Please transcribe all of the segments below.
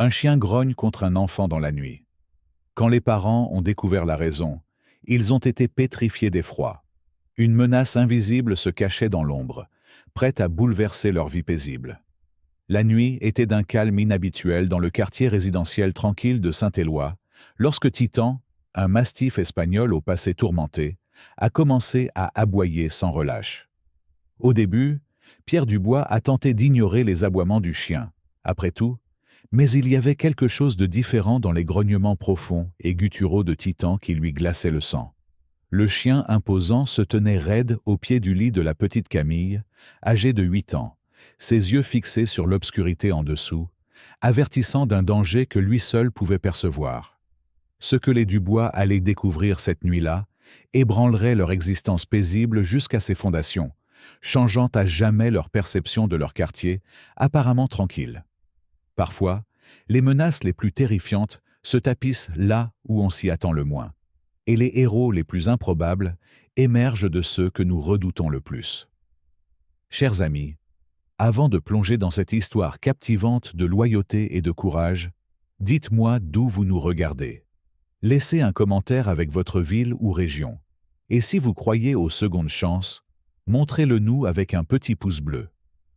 Un chien grogne contre un enfant dans la nuit. Quand les parents ont découvert la raison, ils ont été pétrifiés d'effroi. Une menace invisible se cachait dans l'ombre, prête à bouleverser leur vie paisible. La nuit était d'un calme inhabituel dans le quartier résidentiel tranquille de Saint-Éloi, lorsque Titan, un mastif espagnol au passé tourmenté, a commencé à aboyer sans relâche. Au début, Pierre Dubois a tenté d'ignorer les aboiements du chien. Après tout, mais il y avait quelque chose de différent dans les grognements profonds et gutturaux de Titan qui lui glaçaient le sang. Le chien imposant se tenait raide au pied du lit de la petite Camille, âgée de 8 ans, ses yeux fixés sur l'obscurité en dessous, avertissant d'un danger que lui seul pouvait percevoir. Ce que les Dubois allaient découvrir cette nuit-là ébranlerait leur existence paisible jusqu'à ses fondations, changeant à jamais leur perception de leur quartier, apparemment tranquille. Parfois, les menaces les plus terrifiantes se tapissent là où on s'y attend le moins, et les héros les plus improbables émergent de ceux que nous redoutons le plus. Chers amis, avant de plonger dans cette histoire captivante de loyauté et de courage, dites-moi d'où vous nous regardez. Laissez un commentaire avec votre ville ou région. Et si vous croyez aux secondes chances, montrez-le nous avec un petit pouce bleu.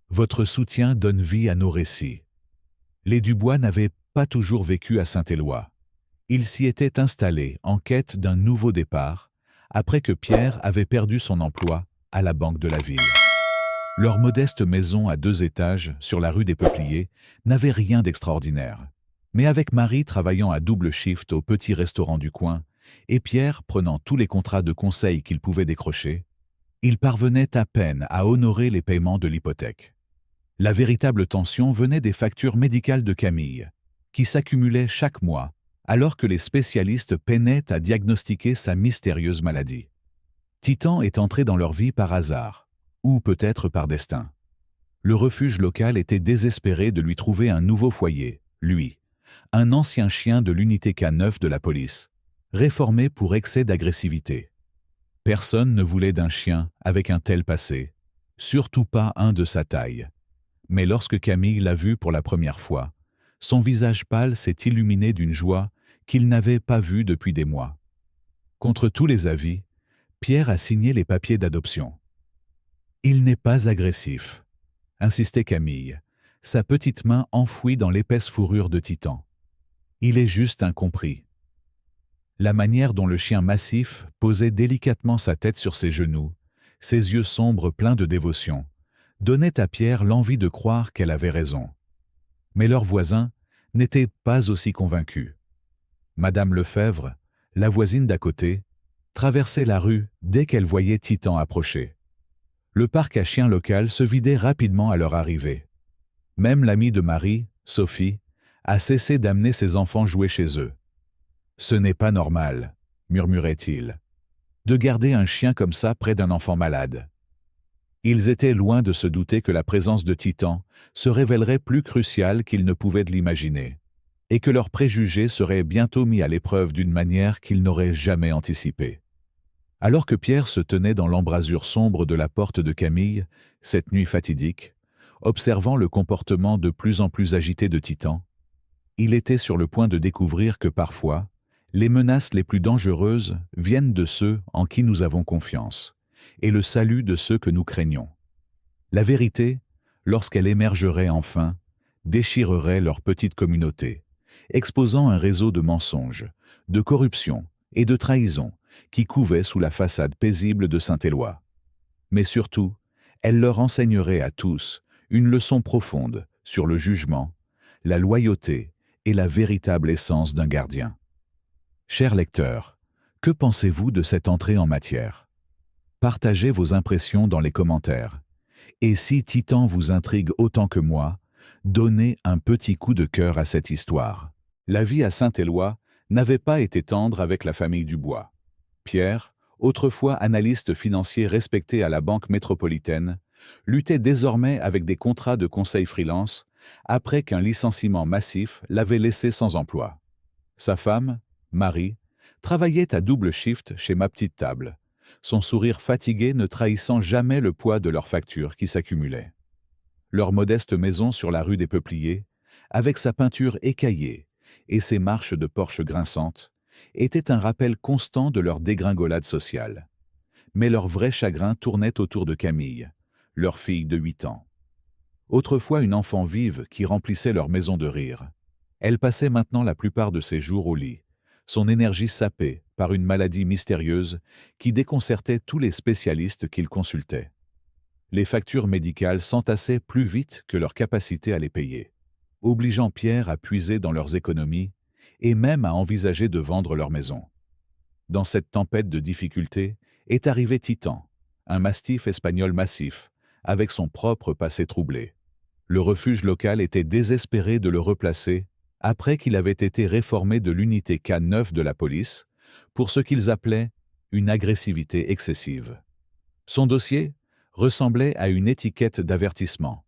Votre soutien donne vie à nos récits. Les Dubois n'avaient pas toujours vécu à Saint-Éloi. Ils s'y étaient installés en quête d'un nouveau départ, après que Pierre avait perdu son emploi à la banque de la ville. Leur modeste maison à 2 étages, sur la rue des Peupliers, n'avait rien d'extraordinaire. Mais avec Marie travaillant à double shift au petit restaurant du coin, et Pierre prenant tous les contrats de conseil qu'il pouvait décrocher, ils parvenaient à peine à honorer les paiements de l'hypothèque. La véritable tension venait des factures médicales de Camille, qui s'accumulaient chaque mois, alors que les spécialistes peinaient à diagnostiquer sa mystérieuse maladie. Titan est entré dans leur vie par hasard, ou peut-être par destin. Le refuge local était désespéré de lui trouver un nouveau foyer, lui, un ancien chien de l'unité K9 de la police, réformé pour excès d'agressivité. Personne ne voulait d'un chien avec un tel passé, surtout pas un de sa taille. Mais lorsque Camille l'a vu pour la première fois, son visage pâle s'est illuminé d'une joie qu'il n'avait pas vue depuis des mois. Contre tous les avis, Pierre a signé les papiers d'adoption. « Il n'est pas agressif », insistait Camille, sa petite main enfouie dans l'épaisse fourrure de Titan. « Il est juste incompris. » La manière dont le chien massif posait délicatement sa tête sur ses genoux, ses yeux sombres pleins de dévotion, donnait à Pierre l'envie de croire qu'elle avait raison. Mais leurs voisins n'étaient pas aussi convaincus. Madame Lefebvre, la voisine d'à côté, traversait la rue dès qu'elle voyait Titan approcher. Le parc à chiens local se vidait rapidement à leur arrivée. Même l'amie de Marie, Sophie, a cessé d'amener ses enfants jouer chez eux. « Ce n'est pas normal », murmurait-il, « de garder un chien comme ça près d'un enfant malade. » Ils étaient loin de se douter que la présence de Titan se révélerait plus cruciale qu'ils ne pouvaient l'imaginer, et que leurs préjugés seraient bientôt mis à l'épreuve d'une manière qu'ils n'auraient jamais anticipée. Alors que Pierre se tenait dans l'embrasure sombre de la porte de Camille, cette nuit fatidique, observant le comportement de plus en plus agité de Titan, il était sur le point de découvrir que parfois, les menaces les plus dangereuses viennent de ceux en qui nous avons confiance, et le salut de ceux que nous craignons. La vérité, lorsqu'elle émergerait enfin, déchirerait leur petite communauté, exposant un réseau de mensonges, de corruption et de trahison qui couvait sous la façade paisible de Saint-Éloi. Mais surtout, elle leur enseignerait à tous une leçon profonde sur le jugement, la loyauté et la véritable essence d'un gardien. Chers lecteurs, que pensez-vous de cette entrée en matière? Partagez vos impressions dans les commentaires. Et si Titan vous intrigue autant que moi, donnez un petit coup de cœur à cette histoire. La vie à Saint-Éloi n'avait pas été tendre avec la famille Dubois. Pierre, autrefois analyste financier respecté à la Banque métropolitaine, luttait désormais avec des contrats de conseil freelance après qu'un licenciement massif l'avait laissé sans emploi. Sa femme, Marie, travaillait à double shift chez Ma Petite Table, son sourire fatigué ne trahissant jamais le poids de leurs factures qui s'accumulaient. Leur modeste maison sur la rue des Peupliers avec sa peinture écaillée et ses marches de porche grinçantes, était un rappel constant de leur dégringolade sociale. Mais leur vrai chagrin tournait autour de Camille, leur fille de 8 ans. Autrefois une enfant vive qui remplissait leur maison de rire. Elle passait maintenant la plupart de ses jours au lit, son énergie sapée par une maladie mystérieuse qui déconcertait tous les spécialistes qu'ils consultaient. Les factures médicales s'entassaient plus vite que leur capacité à les payer, obligeant Pierre à puiser dans leurs économies et même à envisager de vendre leur maison. Dans cette tempête de difficultés est arrivé Titan, un mastif espagnol massif, avec son propre passé troublé. Le refuge local était désespéré de le replacer après qu'il avait été réformé de l'unité K9 de la police pour ce qu'ils appelaient une agressivité excessive. Son dossier ressemblait à une étiquette d'avertissement.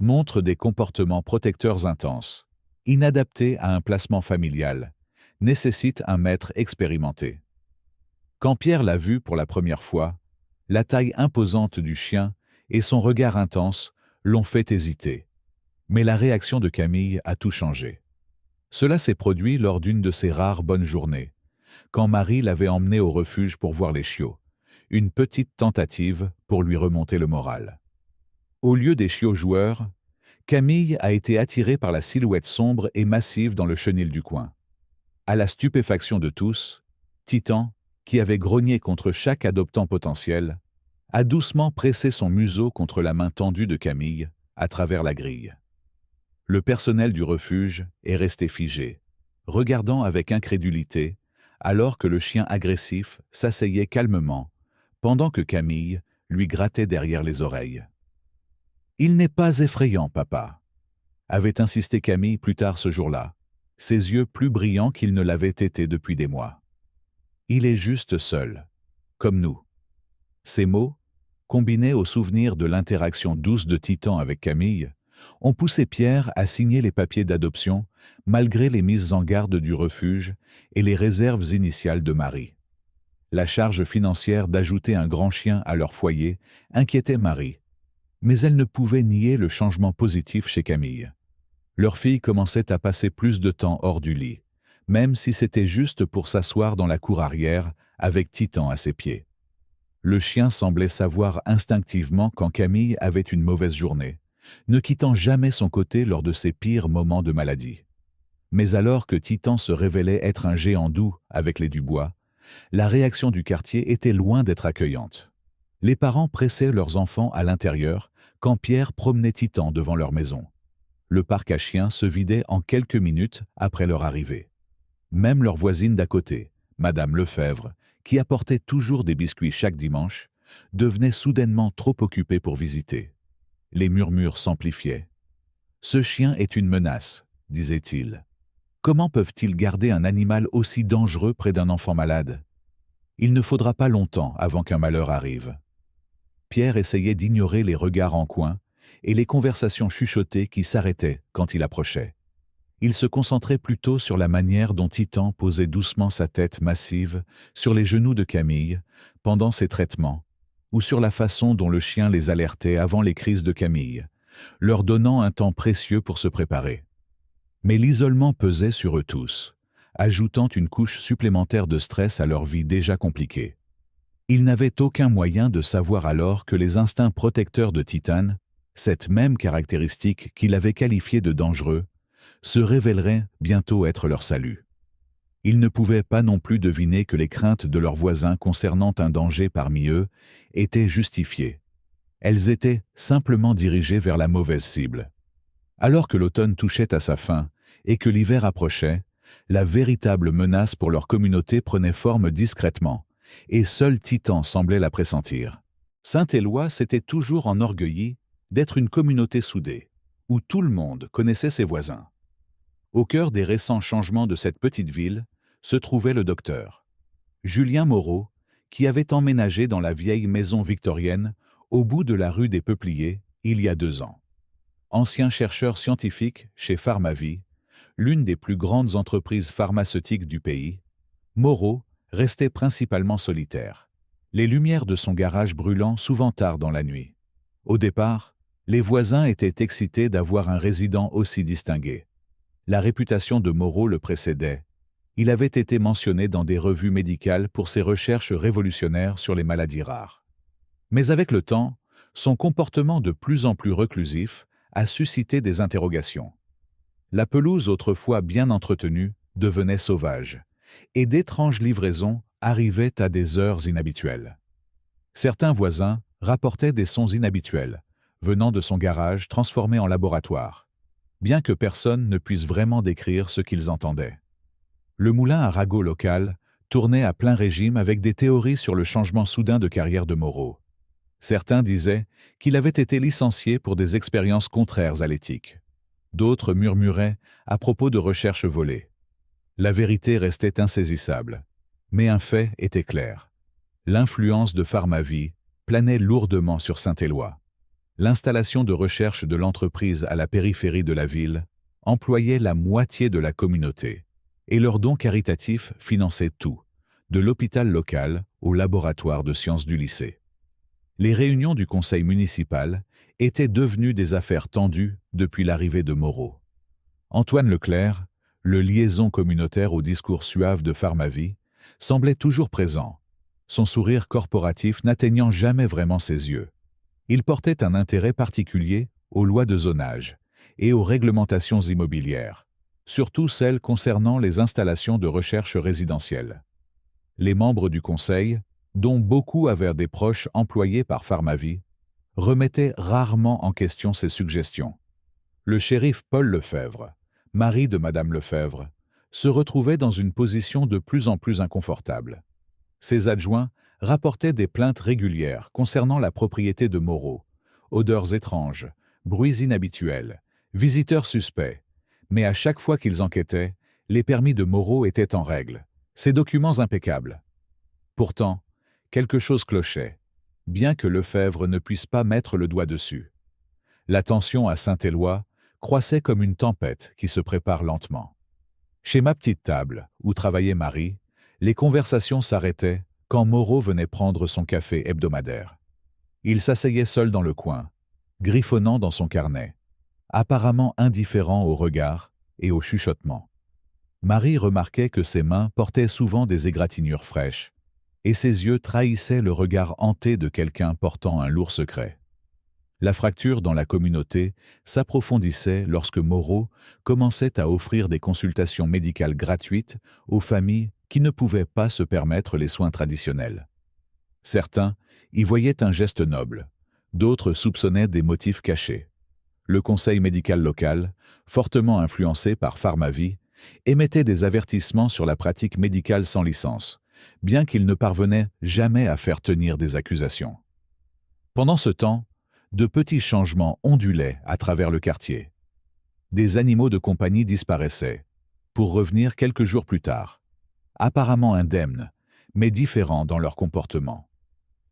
Montre des comportements protecteurs intenses, inadaptés à un placement familial, nécessite un maître expérimenté. Quand Pierre l'a vu pour la première fois, la taille imposante du chien et son regard intense l'ont fait hésiter. Mais la réaction de Camille a tout changé. Cela s'est produit lors d'une de ces rares bonnes journées, quand Marie l'avait emmené au refuge pour voir les chiots, une petite tentative pour lui remonter le moral. Au lieu des chiots joueurs, Camille a été attirée par la silhouette sombre et massive dans le chenil du coin. À la stupéfaction de tous, Titan, qui avait grogné contre chaque adoptant potentiel, a doucement pressé son museau contre la main tendue de Camille à travers la grille. Le personnel du refuge est resté figé, regardant avec incrédulité, alors que le chien agressif s'asseyait calmement, pendant que Camille lui grattait derrière les oreilles. « Il n'est pas effrayant, papa », avait insisté Camille plus tard ce jour-là, ses yeux plus brillants qu'ils ne l'avaient été depuis des mois. « Il est juste seul, comme nous. » Ces mots, combinés au souvenir de l'interaction douce de Titan avec Camille, ont poussé Pierre à signer les papiers d'adoption malgré les mises en garde du refuge et les réserves initiales de Marie. La charge financière d'ajouter un grand chien à leur foyer inquiétait Marie, mais elle ne pouvait nier le changement positif chez Camille. Leur fille commençait à passer plus de temps hors du lit, même si c'était juste pour s'asseoir dans la cour arrière avec Titan à ses pieds. Le chien semblait savoir instinctivement quand Camille avait une mauvaise journée, ne quittant jamais son côté lors de ses pires moments de maladie. Mais alors que Titan se révélait être un géant doux avec les Dubois, la réaction du quartier était loin d'être accueillante. Les parents pressaient leurs enfants à l'intérieur quand Pierre promenait Titan devant leur maison. Le parc à chiens se vidait en quelques minutes après leur arrivée. Même leur voisine d'à côté, Madame Lefebvre, qui apportait toujours des biscuits chaque dimanche, devenait soudainement trop occupée pour visiter. Les murmures s'amplifiaient. « Ce chien est une menace », disait-il. « Comment peuvent-ils garder un animal aussi dangereux près d'un enfant malade ? Il ne faudra pas longtemps avant qu'un malheur arrive. » Pierre essayait d'ignorer les regards en coin et les conversations chuchotées qui s'arrêtaient quand il approchait. Il se concentrait plutôt sur la manière dont Titan posait doucement sa tête massive sur les genoux de Camille pendant ses traitements, ou sur la façon dont le chien les alertait avant les crises de Camille, leur donnant un temps précieux pour se préparer. Mais l'isolement pesait sur eux tous, ajoutant une couche supplémentaire de stress à leur vie déjà compliquée. Ils n'avaient aucun moyen de savoir alors que les instincts protecteurs de Titan, cette même caractéristique qu'il avait qualifiée de dangereux, se révéleraient bientôt être leur salut. Ils ne pouvaient pas non plus deviner que les craintes de leurs voisins concernant un danger parmi eux étaient justifiées. Elles étaient simplement dirigées vers la mauvaise cible. Alors que l'automne touchait à sa fin et que l'hiver approchait, la véritable menace pour leur communauté prenait forme discrètement, et seul Titan semblait la pressentir. Saint-Éloi s'était toujours enorgueilli d'être une communauté soudée, où tout le monde connaissait ses voisins. Au cœur des récents changements de cette petite ville se trouvait le docteur Julien Moreau, qui avait emménagé dans la vieille maison victorienne au bout de la rue des Peupliers il y a 2 ans. Ancien chercheur scientifique chez Pharmavie, l'une des plus grandes entreprises pharmaceutiques du pays, Moreau restait principalement solitaire, les lumières de son garage brûlant souvent tard dans la nuit. Au départ, les voisins étaient excités d'avoir un résident aussi distingué. La réputation de Moreau le précédait. Il avait été mentionné dans des revues médicales pour ses recherches révolutionnaires sur les maladies rares. Mais avec le temps, son comportement de plus en plus reclusif a suscité des interrogations. La pelouse autrefois bien entretenue devenait sauvage, et d'étranges livraisons arrivaient à des heures inhabituelles. Certains voisins rapportaient des sons inhabituels, venant de son garage transformé en laboratoire, bien que personne ne puisse vraiment décrire ce qu'ils entendaient. Le moulin à ragots local tournait à plein régime avec des théories sur le changement soudain de carrière de Moreau. Certains disaient qu'il avait été licencié pour des expériences contraires à l'éthique. D'autres murmuraient à propos de recherches volées. La vérité restait insaisissable, mais un fait était clair. L'influence de Pharmavie planait lourdement sur Saint-Éloi. L'installation de recherche de l'entreprise à la périphérie de la ville employait la moitié de la communauté, et leurs dons caritatifs finançaient tout, de l'hôpital local au laboratoire de sciences du lycée. Les réunions du conseil municipal étaient devenues des affaires tendues depuis l'arrivée de Moreau. Antoine Leclerc, le liaison communautaire au discours suave de Pharmavie, semblait toujours présent, son sourire corporatif n'atteignant jamais vraiment ses yeux. Il portait un intérêt particulier aux lois de zonage et aux réglementations immobilières, surtout celles concernant les installations de recherche résidentielle. Les membres du conseil, dont beaucoup avaient des proches employés par Pharmavie, remettaient rarement en question ses suggestions. Le shérif Paul Lefebvre, mari de Madame Lefebvre, se retrouvait dans une position de plus en plus inconfortable. Ses adjoints rapportaient des plaintes régulières concernant la propriété de Moreau, odeurs étranges, bruits inhabituels, visiteurs suspects, mais à chaque fois qu'ils enquêtaient, les permis de Moreau étaient en règle, ses documents impeccables. Pourtant, quelque chose clochait, bien que Lefebvre ne puisse pas mettre le doigt dessus. La tension à Saint-Éloi croissait comme une tempête qui se prépare lentement. Chez ma petite table, où travaillait Marie, les conversations s'arrêtaient quand Moreau venait prendre son café hebdomadaire. Il s'asseyait seul dans le coin, griffonnant dans son carnet, apparemment indifférent aux regards et aux chuchotements. Marie remarquait que ses mains portaient souvent des égratignures fraîches, et ses yeux trahissaient le regard hanté de quelqu'un portant un lourd secret. La fracture dans la communauté s'approfondissait lorsque Moreau commençait à offrir des consultations médicales gratuites aux familles qui ne pouvaient pas se permettre les soins traditionnels. Certains y voyaient un geste noble, d'autres soupçonnaient des motifs cachés. Le conseil médical local, fortement influencé par Pharmavie, émettait des avertissements sur la pratique médicale sans licence, bien qu'il ne parvenait jamais à faire tenir des accusations. Pendant ce temps, de petits changements ondulaient à travers le quartier. Des animaux de compagnie disparaissaient, pour revenir quelques jours plus tard, apparemment indemnes, mais différents dans leur comportement.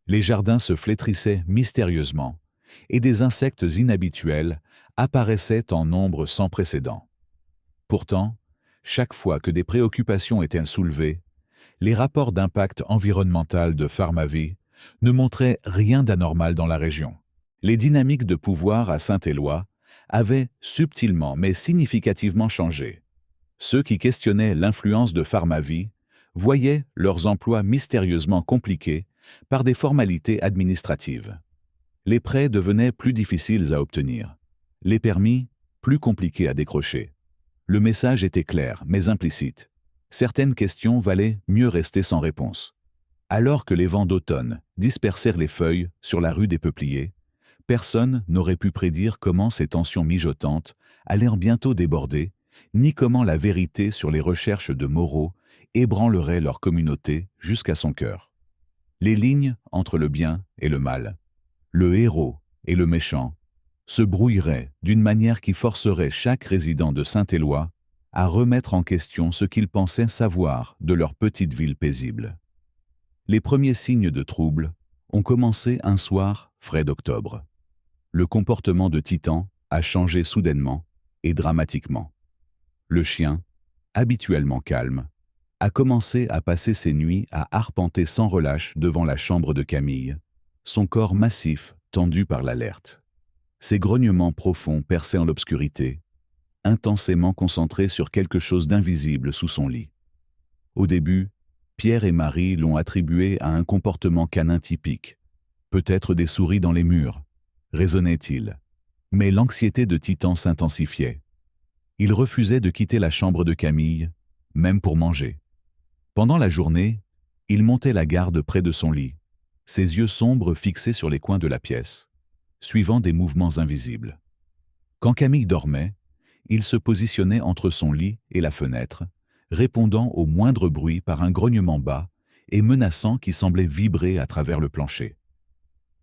Les jardins se flétrissaient mystérieusement, et des insectes inhabituels apparaissaient en nombre sans précédent. Pourtant, chaque fois que des préoccupations étaient soulevées, les rapports d'impact environnemental de Pharmavie ne montraient rien d'anormal dans la région. Les dynamiques de pouvoir à Saint-Éloi avaient subtilement mais significativement changé. Ceux qui questionnaient l'influence de Pharmavie voyaient leurs emplois mystérieusement compliqués par des formalités administratives. Les prêts devenaient plus difficiles à obtenir, les permis plus compliqués à décrocher. Le message était clair mais implicite. Certaines questions valaient mieux rester sans réponse. Alors que les vents d'automne dispersèrent les feuilles sur la rue des Peupliers, personne n'aurait pu prédire comment ces tensions mijotantes allèrent bientôt déborder, ni comment la vérité sur les recherches de Moreau ébranlerait leur communauté jusqu'à son cœur. Les lignes entre le bien et le mal, le héros et le méchant, se brouilleraient d'une manière qui forcerait chaque résident de Saint-Éloi à remettre en question ce qu'ils pensaient savoir de leur petite ville paisible. Les premiers signes de trouble ont commencé un soir frais d'octobre. Le comportement de Titan a changé soudainement et dramatiquement. Le chien, habituellement calme, a commencé à passer ses nuits à arpenter sans relâche devant la chambre de Camille, son corps massif tendu par l'alerte. Ses grognements profonds perçaient en l'obscurité, intensément concentré sur quelque chose d'invisible sous son lit. Au début, Pierre et Marie l'ont attribué à un comportement canin typique. Peut-être des souris dans les murs, raisonnait-il. Mais l'anxiété de Titan s'intensifiait. Il refusait de quitter la chambre de Camille, même pour manger. Pendant la journée, il montait la garde près de son lit, ses yeux sombres fixés sur les coins de la pièce, suivant des mouvements invisibles. Quand Camille dormait, il se positionnait entre son lit et la fenêtre, répondant au moindre bruit par un grognement bas et menaçant qui semblait vibrer à travers le plancher.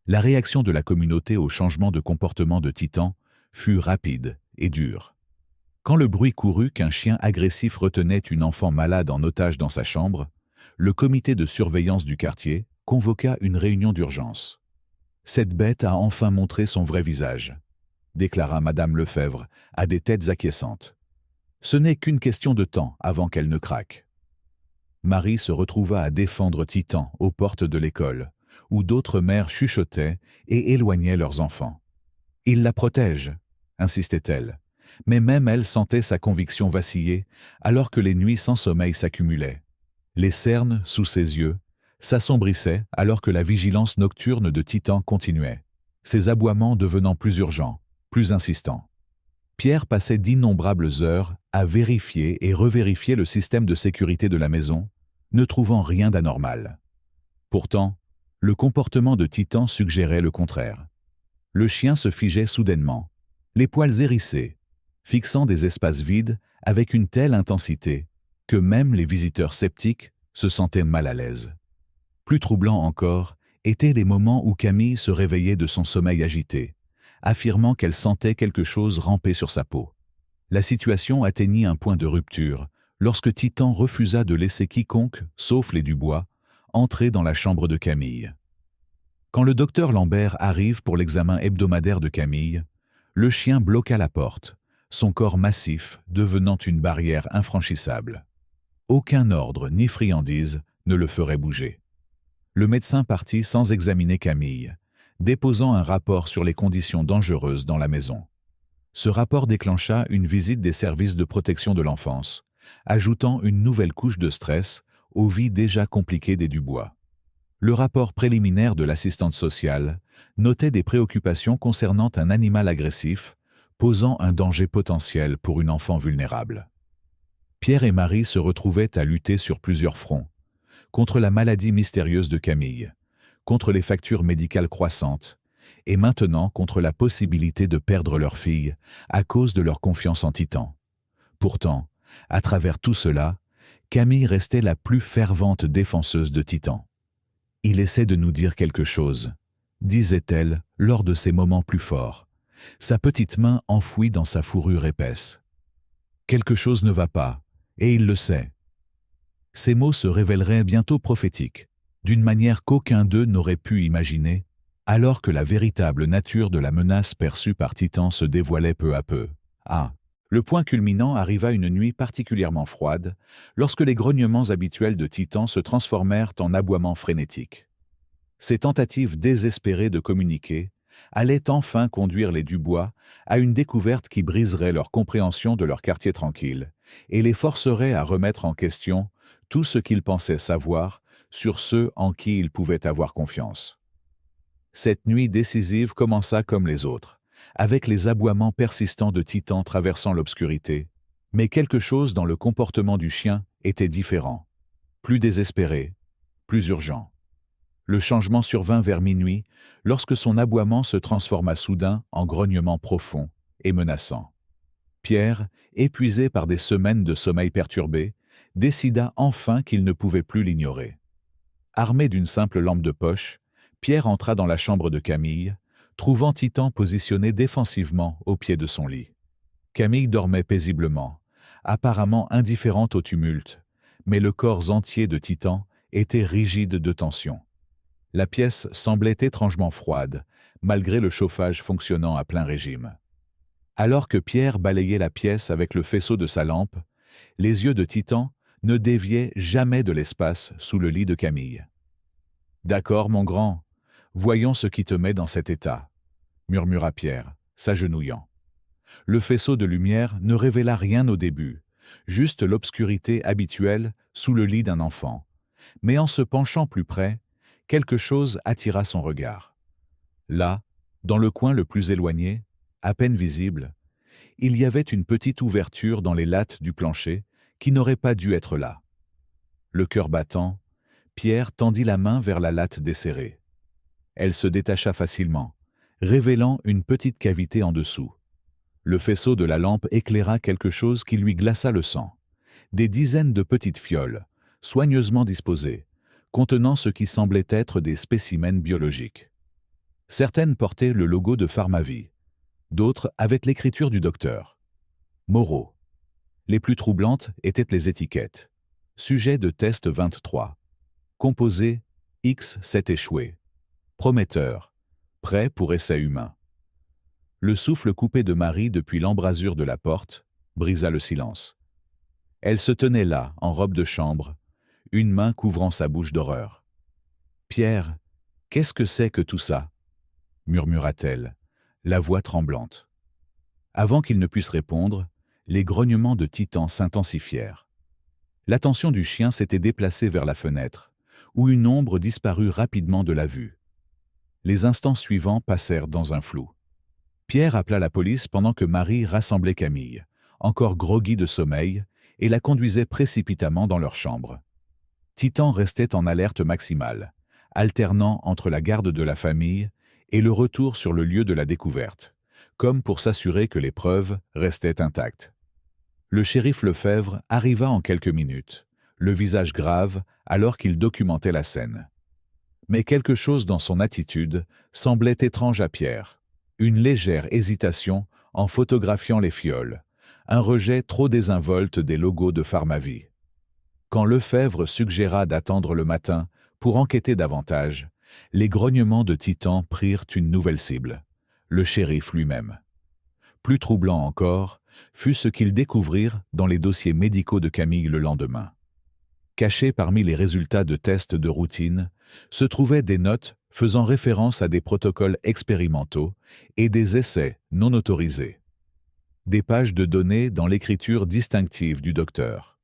La réaction de la communauté au changement de comportement de Titan fut rapide et dure. Quand le bruit courut qu'un chien agressif retenait une enfant malade en otage dans sa chambre, le comité de surveillance du quartier convoqua une réunion d'urgence. « Cette bête a enfin montré son vrai visage », déclara Madame Lefebvre à des têtes acquiescentes. « Ce n'est qu'une question de temps avant qu'elle ne craque. » Marie se retrouva à défendre Titan aux portes de l'école, où d'autres mères chuchotaient et éloignaient leurs enfants. « Il la protège », insistait-elle, mais même elle sentait sa conviction vaciller alors que les nuits sans sommeil s'accumulaient. Les cernes, sous ses yeux, s'assombrissaient alors que la vigilance nocturne de Titan continuait, ses aboiements devenant plus urgents, plus insistants. Pierre passait d'innombrables heures à vérifier et revérifier le système de sécurité de la maison, ne trouvant rien d'anormal. Pourtant, le comportement de Titan suggérait le contraire. Le chien se figeait soudainement, les poils hérissés, fixant des espaces vides avec une telle intensité que même les visiteurs sceptiques se sentaient mal à l'aise. Plus troublant encore étaient les moments où Camille se réveillait de son sommeil agité, affirmant qu'elle sentait quelque chose ramper sur sa peau. La situation atteignit un point de rupture lorsque Titan refusa de laisser quiconque, sauf les Dubois, entrer dans la chambre de Camille. Quand le docteur Lambert arrive pour l'examen hebdomadaire de Camille, le chien bloqua la porte, son corps massif devenant une barrière infranchissable. Aucun ordre ni friandise ne le ferait bouger. Le médecin partit sans examiner Camille, déposant un rapport sur les conditions dangereuses dans la maison. Ce rapport déclencha une visite des services de protection de l'enfance, ajoutant une nouvelle couche de stress aux vies déjà compliquées des Dubois. Le rapport préliminaire de l'assistante sociale notait des préoccupations concernant un animal agressif, posant un danger potentiel pour une enfant vulnérable. Pierre et Marie se retrouvaient à lutter sur plusieurs fronts, contre la maladie mystérieuse de Camille, contre les factures médicales croissantes, et maintenant contre la possibilité de perdre leur fille à cause de leur confiance en Titan. Pourtant, à travers tout cela, Camille restait la plus fervente défenseuse de Titan. « Il essaie de nous dire quelque chose », disait-elle lors de ses moments plus forts, sa petite main enfouie dans sa fourrure épaisse. « Quelque chose ne va pas, et il le sait. » Ces mots se révéleraient bientôt prophétiques, d'une manière qu'aucun d'eux n'aurait pu imaginer, alors que la véritable nature de la menace perçue par Titan se dévoilait peu à peu. Ah, le point culminant arriva une nuit particulièrement froide, lorsque les grognements habituels de Titan se transformèrent en aboiements frénétiques. Ces tentatives désespérées de communiquer allaient enfin conduire les Dubois à une découverte qui briserait leur compréhension de leur quartier tranquille et les forcerait à remettre en question tout ce qu'ils pensaient savoir sur ceux en qui ils pouvaient avoir confiance. Cette nuit décisive commença comme les autres, avec les aboiements persistants de Titan traversant l'obscurité, mais quelque chose dans le comportement du chien était différent, plus désespéré, plus urgent. Le changement survint vers minuit, lorsque son aboiement se transforma soudain en grognement profond et menaçant. Pierre, épuisé par des semaines de sommeil perturbé, décida enfin qu'il ne pouvait plus l'ignorer. Armé d'une simple lampe de poche, Pierre entra dans la chambre de Camille, trouvant Titan positionné défensivement au pied de son lit. Camille dormait paisiblement, apparemment indifférente au tumulte, mais le corps entier de Titan était rigide de tension. La pièce semblait étrangement froide, malgré le chauffage fonctionnant à plein régime. Alors que Pierre balayait la pièce avec le faisceau de sa lampe, les yeux de Titan ne déviaient jamais de l'espace sous le lit de Camille. « D'accord, mon grand, voyons ce qui te met dans cet état », murmura Pierre, s'agenouillant. Le faisceau de lumière ne révéla rien au début, juste l'obscurité habituelle sous le lit d'un enfant. Mais en se penchant plus près, quelque chose attira son regard. Là, dans le coin le plus éloigné, à peine visible, il y avait une petite ouverture dans les lattes du plancher qui n'aurait pas dû être là. Le cœur battant, Pierre tendit la main vers la latte desserrée. Elle se détacha facilement, révélant une petite cavité en dessous. Le faisceau de la lampe éclaira quelque chose qui lui glaça le sang. Des dizaines de petites fioles, soigneusement disposées, contenant ce qui semblait être des spécimens biologiques. Certaines portaient le logo de Pharmavie, d'autres avec l'écriture du docteur. Moreau. Les plus troublantes étaient les étiquettes. Sujet de test 23. Composé X7 échoué. Prometteur. Prêt pour essai humain. Le souffle coupé de Marie depuis l'embrasure de la porte brisa le silence. Elle se tenait là, en robe de chambre, une main couvrant sa bouche d'horreur. « Pierre, qu'est-ce que c'est que tout ça ?» murmura-t-elle, la voix tremblante. Avant qu'il ne puisse répondre, les grognements de Titan s'intensifièrent. L'attention du chien s'était déplacée vers la fenêtre, où une ombre disparut rapidement de la vue. Les instants suivants passèrent dans un flou. Pierre appela la police pendant que Marie rassemblait Camille, encore groggy de sommeil, et la conduisait précipitamment dans leur chambre. Titan restait en alerte maximale, alternant entre la garde de la famille et le retour sur le lieu de la découverte, comme pour s'assurer que les preuves restaient intactes. Le shérif Lefebvre arriva en quelques minutes, le visage grave alors qu'il documentait la scène. Mais quelque chose dans son attitude semblait étrange à Pierre. Une légère hésitation en photographiant les fioles, un rejet trop désinvolte des logos de Pharmavie. Quand Lefebvre suggéra d'attendre le matin pour enquêter davantage, les grognements de Titan prirent une nouvelle cible, le shérif lui-même. Plus troublant encore fut ce qu'ils découvrirent dans les dossiers médicaux de Camille le lendemain. Cachés parmi les résultats de tests de routine, se trouvaient des notes faisant référence à des protocoles expérimentaux et des essais non autorisés. Des pages de données dans l'écriture distinctive du docteur.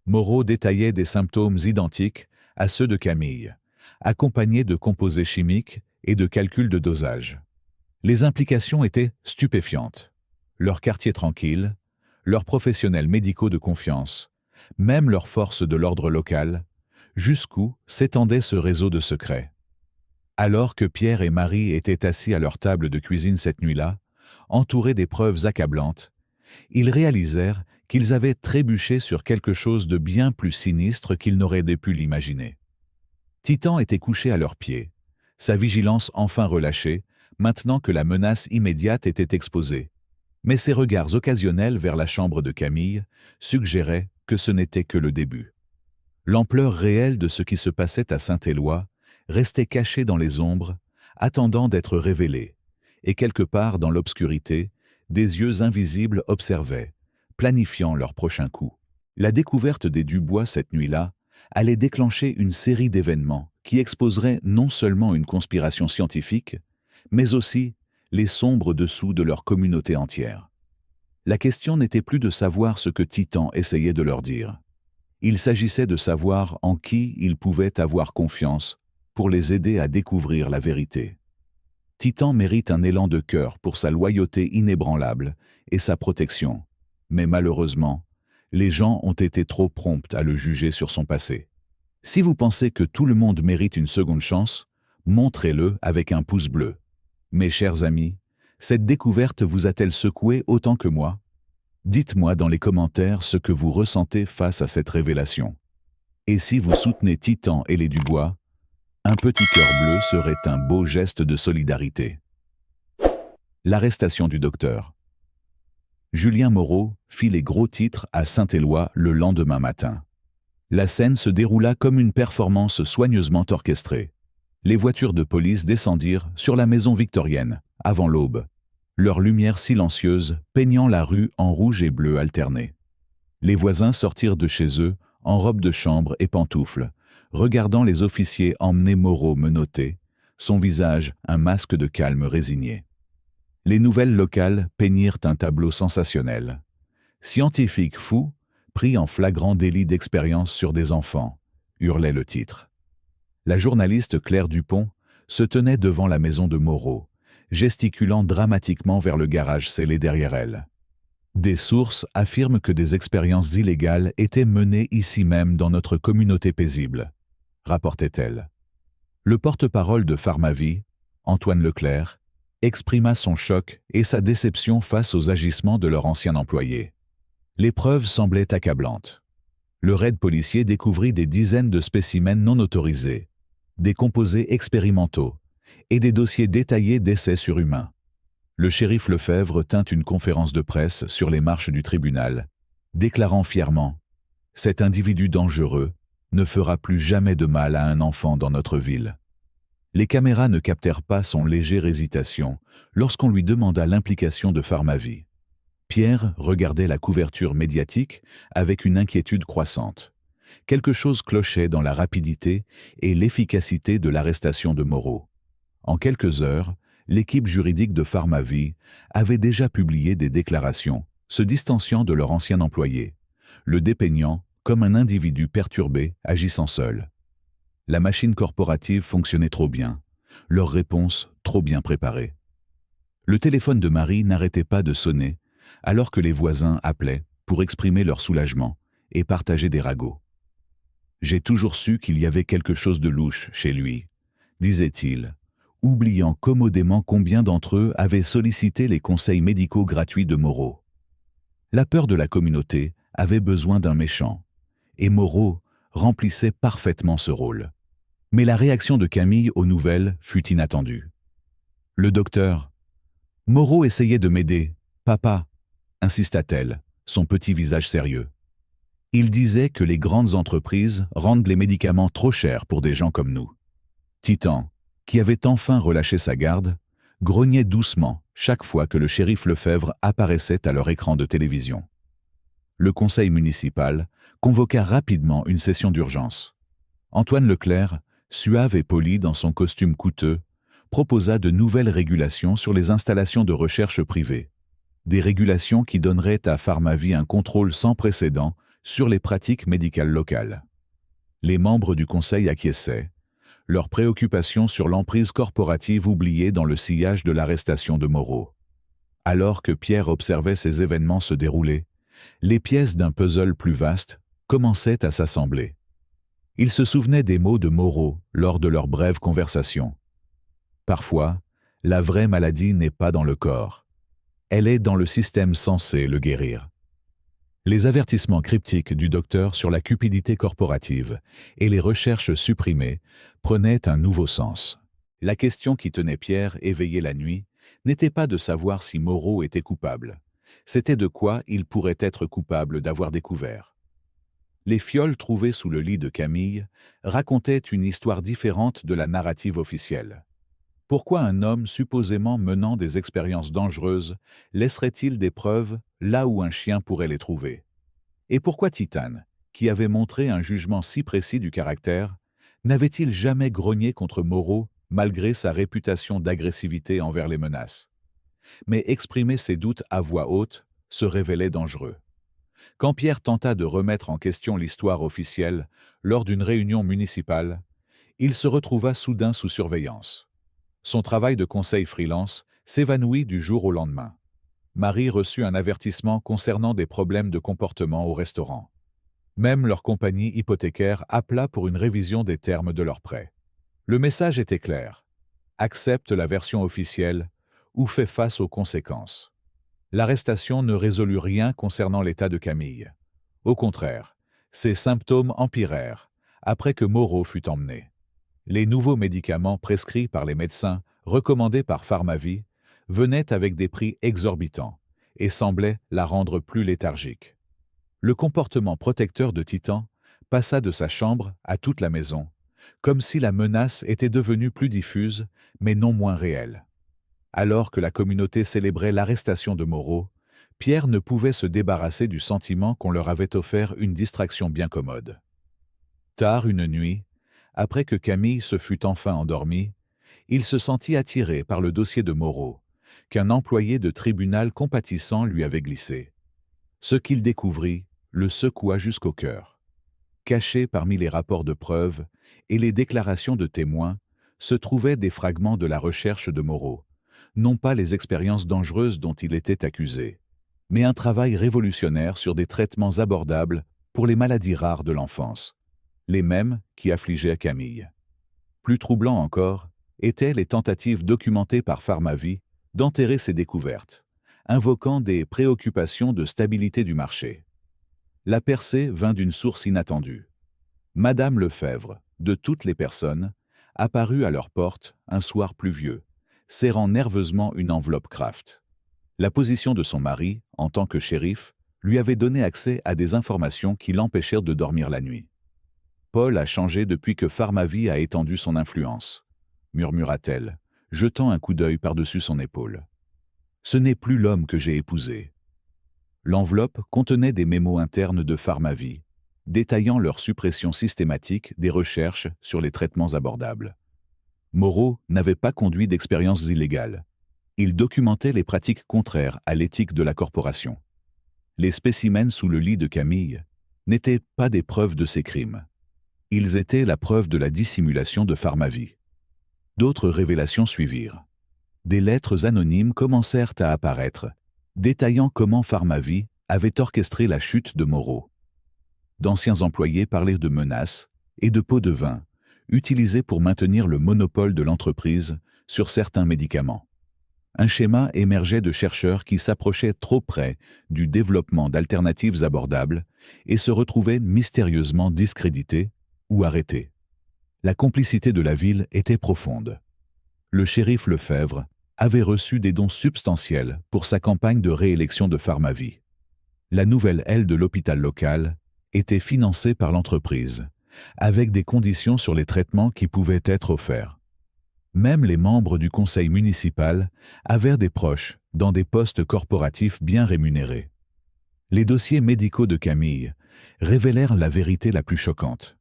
Moreau détaillait des symptômes identiques à ceux de Camille, accompagnés de composés chimiques et de calculs de dosage. Les implications étaient stupéfiantes. Leur quartier tranquille, leurs professionnels médicaux de confiance, même leurs forces de l'ordre local, jusqu'où s'étendait ce réseau de secrets. Alors que Pierre et Marie étaient assis à leur table de cuisine cette nuit-là, entourés des preuves accablantes, ils réalisèrent qu'ils avaient trébuché sur quelque chose de bien plus sinistre qu'ils n'auraient pu l'imaginer. Titan était couché à leurs pieds, sa vigilance enfin relâchée, maintenant que la menace immédiate était exposée. Mais ses regards occasionnels vers la chambre de Camille suggéraient que ce n'était que le début. L'ampleur réelle de ce qui se passait à Saint-Éloi restait cachée dans les ombres, attendant d'être révélée, et quelque part dans l'obscurité, des yeux invisibles observaient, planifiant leur prochain coup. La découverte des Dubois cette nuit-là allait déclencher une série d'événements qui exposeraient non seulement une conspiration scientifique, mais aussi les sombres dessous de leur communauté entière. La question n'était plus de savoir ce que Titan essayait de leur dire. Il s'agissait de savoir en qui ils pouvaient avoir confiance pour les aider à découvrir la vérité. Titan mérite un élan de cœur pour sa loyauté inébranlable et sa protection, mais malheureusement, les gens ont été trop prompts à le juger sur son passé. Si vous pensez que tout le monde mérite une seconde chance, montrez-le avec un pouce bleu. Mes chers amis, cette découverte vous a-t-elle secoué autant que moi? Dites-moi dans les commentaires ce que vous ressentez face à cette révélation. Et si vous soutenez Titan et les Dubois, un petit cœur bleu serait un beau geste de solidarité. L'arrestation du docteur. Julien Moreau fit les gros titres à Saint-Éloi le lendemain matin. La scène se déroula comme une performance soigneusement orchestrée. Les voitures de police descendirent sur la maison victorienne, avant l'aube, leur lumière silencieuse peignant la rue en rouge et bleu alterné. Les voisins sortirent de chez eux, en robe de chambre et pantoufles, regardant les officiers emmener Moreau menotté, son visage un masque de calme résigné. Les nouvelles locales peignirent un tableau sensationnel. Scientifique fou, pris en flagrant délit d'expérience sur des enfants, hurlait le titre. La journaliste Claire Dupont se tenait devant la maison de Moreau, gesticulant dramatiquement vers le garage scellé derrière elle. Des sources affirment que des expériences illégales étaient menées ici même dans notre communauté paisible, rapportait-elle. Le porte-parole de Pharmavie, Antoine Leclerc, exprima son choc et sa déception face aux agissements de leur ancien employé. Les preuves semblaient accablantes. Le raid policier découvrit des dizaines de spécimens non autorisés, des composés expérimentaux et des dossiers détaillés d'essais sur humains. Le shérif Lefebvre tint une conférence de presse sur les marches du tribunal, déclarant fièrement « Cet individu dangereux ne fera plus jamais de mal à un enfant dans notre ville ». Les caméras ne captèrent pas son légère hésitation lorsqu'on lui demanda l'implication de Pharmavie. Pierre regardait la couverture médiatique avec une inquiétude croissante. Quelque chose clochait dans la rapidité et l'efficacité de l'arrestation de Moreau. En quelques heures, l'équipe juridique de Pharmavie avait déjà publié des déclarations, se distanciant de leur ancien employé, le dépeignant comme un individu perturbé agissant seul. La machine corporative fonctionnait trop bien, leurs réponses trop bien préparées. Le téléphone de Marie n'arrêtait pas de sonner, alors que les voisins appelaient pour exprimer leur soulagement et partager des ragots. « J'ai toujours su qu'il y avait quelque chose de louche chez lui », disait-il, oubliant commodément combien d'entre eux avaient sollicité les conseils médicaux gratuits de Moreau. La peur de la communauté avait besoin d'un méchant, et Moreau remplissait parfaitement ce rôle. Mais la réaction de Camille aux nouvelles fut inattendue. « Le docteur, Moreau essayait de m'aider, papa », insista-t-elle, son petit visage sérieux. Il disait que les grandes entreprises rendent les médicaments trop chers pour des gens comme nous. Titan, qui avait enfin relâché sa garde, grognait doucement chaque fois que le shérif Lefebvre apparaissait à leur écran de télévision. Le conseil municipal convoqua rapidement une session d'urgence. Antoine Leclerc, suave et poli dans son costume coûteux, proposa de nouvelles régulations sur les installations de recherche privées. Des régulations qui donneraient à Pharmavie un contrôle sans précédent sur les pratiques médicales locales. Les membres du conseil acquiesçaient, leurs préoccupations sur l'emprise corporative oubliée dans le sillage de l'arrestation de Moreau. Alors que Pierre observait ces événements se dérouler, les pièces d'un puzzle plus vaste commençaient à s'assembler. Il se souvenait des mots de Moreau lors de leur brève conversation. Parfois, la vraie maladie n'est pas dans le corps. Elle est dans le système censé le guérir. Les avertissements cryptiques du docteur sur la cupidité corporative et les recherches supprimées prenaient un nouveau sens. La question qui tenait Pierre éveillé la nuit n'était pas de savoir si Moreau était coupable. C'était de quoi il pourrait être coupable d'avoir découvert. Les fioles trouvées sous le lit de Camille racontaient une histoire différente de la narrative officielle. Pourquoi un homme supposément menant des expériences dangereuses laisserait-il des preuves là où un chien pourrait les trouver? Et pourquoi Titane, qui avait montré un jugement si précis du caractère, n'avait-il jamais grogné contre Moreau malgré sa réputation d'agressivité envers les menaces? Mais exprimer ses doutes à voix haute se révélait dangereux. Quand Pierre tenta de remettre en question l'histoire officielle lors d'une réunion municipale, il se retrouva soudain sous surveillance. Son travail de conseil freelance s'évanouit du jour au lendemain. Marie reçut un avertissement concernant des problèmes de comportement au restaurant. Même leur compagnie hypothécaire appela pour une révision des termes de leur prêt. Le message était clair. Accepte la version officielle ou fais face aux conséquences. L'arrestation ne résolut rien concernant l'état de Camille. Au contraire, ses symptômes empirèrent après que Moreau fut emmené. Les nouveaux médicaments prescrits par les médecins, recommandés par Pharmavie, venaient avec des prix exorbitants et semblaient la rendre plus léthargique. Le comportement protecteur de Titan passa de sa chambre à toute la maison, comme si la menace était devenue plus diffuse, mais non moins réelle. Alors que la communauté célébrait l'arrestation de Moreau, Pierre ne pouvait se débarrasser du sentiment qu'on leur avait offert une distraction bien commode. Tard une nuit, après que Camille se fut enfin endormie, il se sentit attiré par le dossier de Moreau, qu'un employé de tribunal compatissant lui avait glissé. Ce qu'il découvrit le secoua jusqu'au cœur. Cachés parmi les rapports de preuves et les déclarations de témoins se trouvaient des fragments de la recherche de Moreau, non pas les expériences dangereuses dont il était accusé, mais un travail révolutionnaire sur des traitements abordables pour les maladies rares de l'enfance, les mêmes qui affligeaient Camille. Plus troublant encore étaient les tentatives documentées par Pharmavie d'enterrer ces découvertes, invoquant des préoccupations de stabilité du marché. La percée vint d'une source inattendue. Madame Lefebvre, de toutes les personnes, apparut à leur porte un soir pluvieux, serrant nerveusement une enveloppe Kraft. La position de son mari, en tant que shérif, lui avait donné accès à des informations qui l'empêchèrent de dormir la nuit. Paul a changé depuis que Pharmavie a étendu son influence, murmura-t-elle, jetant un coup d'œil par-dessus son épaule. Ce n'est plus l'homme que j'ai épousé. L'enveloppe contenait des mémos internes de Pharmavie, détaillant leur suppression systématique des recherches sur les traitements abordables. Moreau n'avait pas conduit d'expériences illégales. Il documentait les pratiques contraires à l'éthique de la corporation. Les spécimens sous le lit de Camille n'étaient pas des preuves de ses crimes. Ils étaient la preuve de la dissimulation de Pharmavie. D'autres révélations suivirent. Des lettres anonymes commencèrent à apparaître, détaillant comment Pharmavie avait orchestré la chute de Moreau. D'anciens employés parlaient de menaces et de pots de vin, utilisés pour maintenir le monopole de l'entreprise sur certains médicaments. Un schéma émergeait de chercheurs qui s'approchaient trop près du développement d'alternatives abordables et se retrouvaient mystérieusement discrédités ou arrêtés. La complicité de la ville était profonde. Le shérif Lefebvre avait reçu des dons substantiels pour sa campagne de réélection de Pharmavie. La nouvelle aile de l'hôpital local était financée par l'entreprise, avec des conditions sur les traitements qui pouvaient être offerts. Même les membres du conseil municipal avaient des proches dans des postes corporatifs bien rémunérés. Les dossiers médicaux de Camille révélèrent la vérité la plus choquante.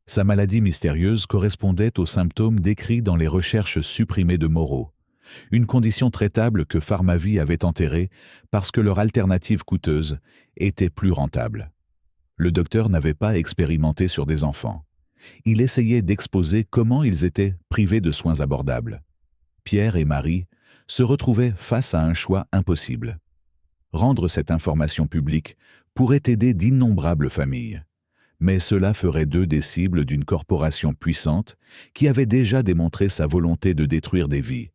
Sa maladie mystérieuse correspondait aux symptômes décrits dans les recherches supprimées de Moreau, une condition traitable que Pharmavie avait enterrée parce que leur alternative coûteuse était plus rentable. Le docteur n'avait pas expérimenté sur des enfants. Il essayait d'exposer comment ils étaient privés de soins abordables. Pierre et Marie se retrouvaient face à un choix impossible. Rendre cette information publique pourrait aider d'innombrables familles. Mais cela ferait d'eux des cibles d'une corporation puissante qui avait déjà démontré sa volonté de détruire des vies.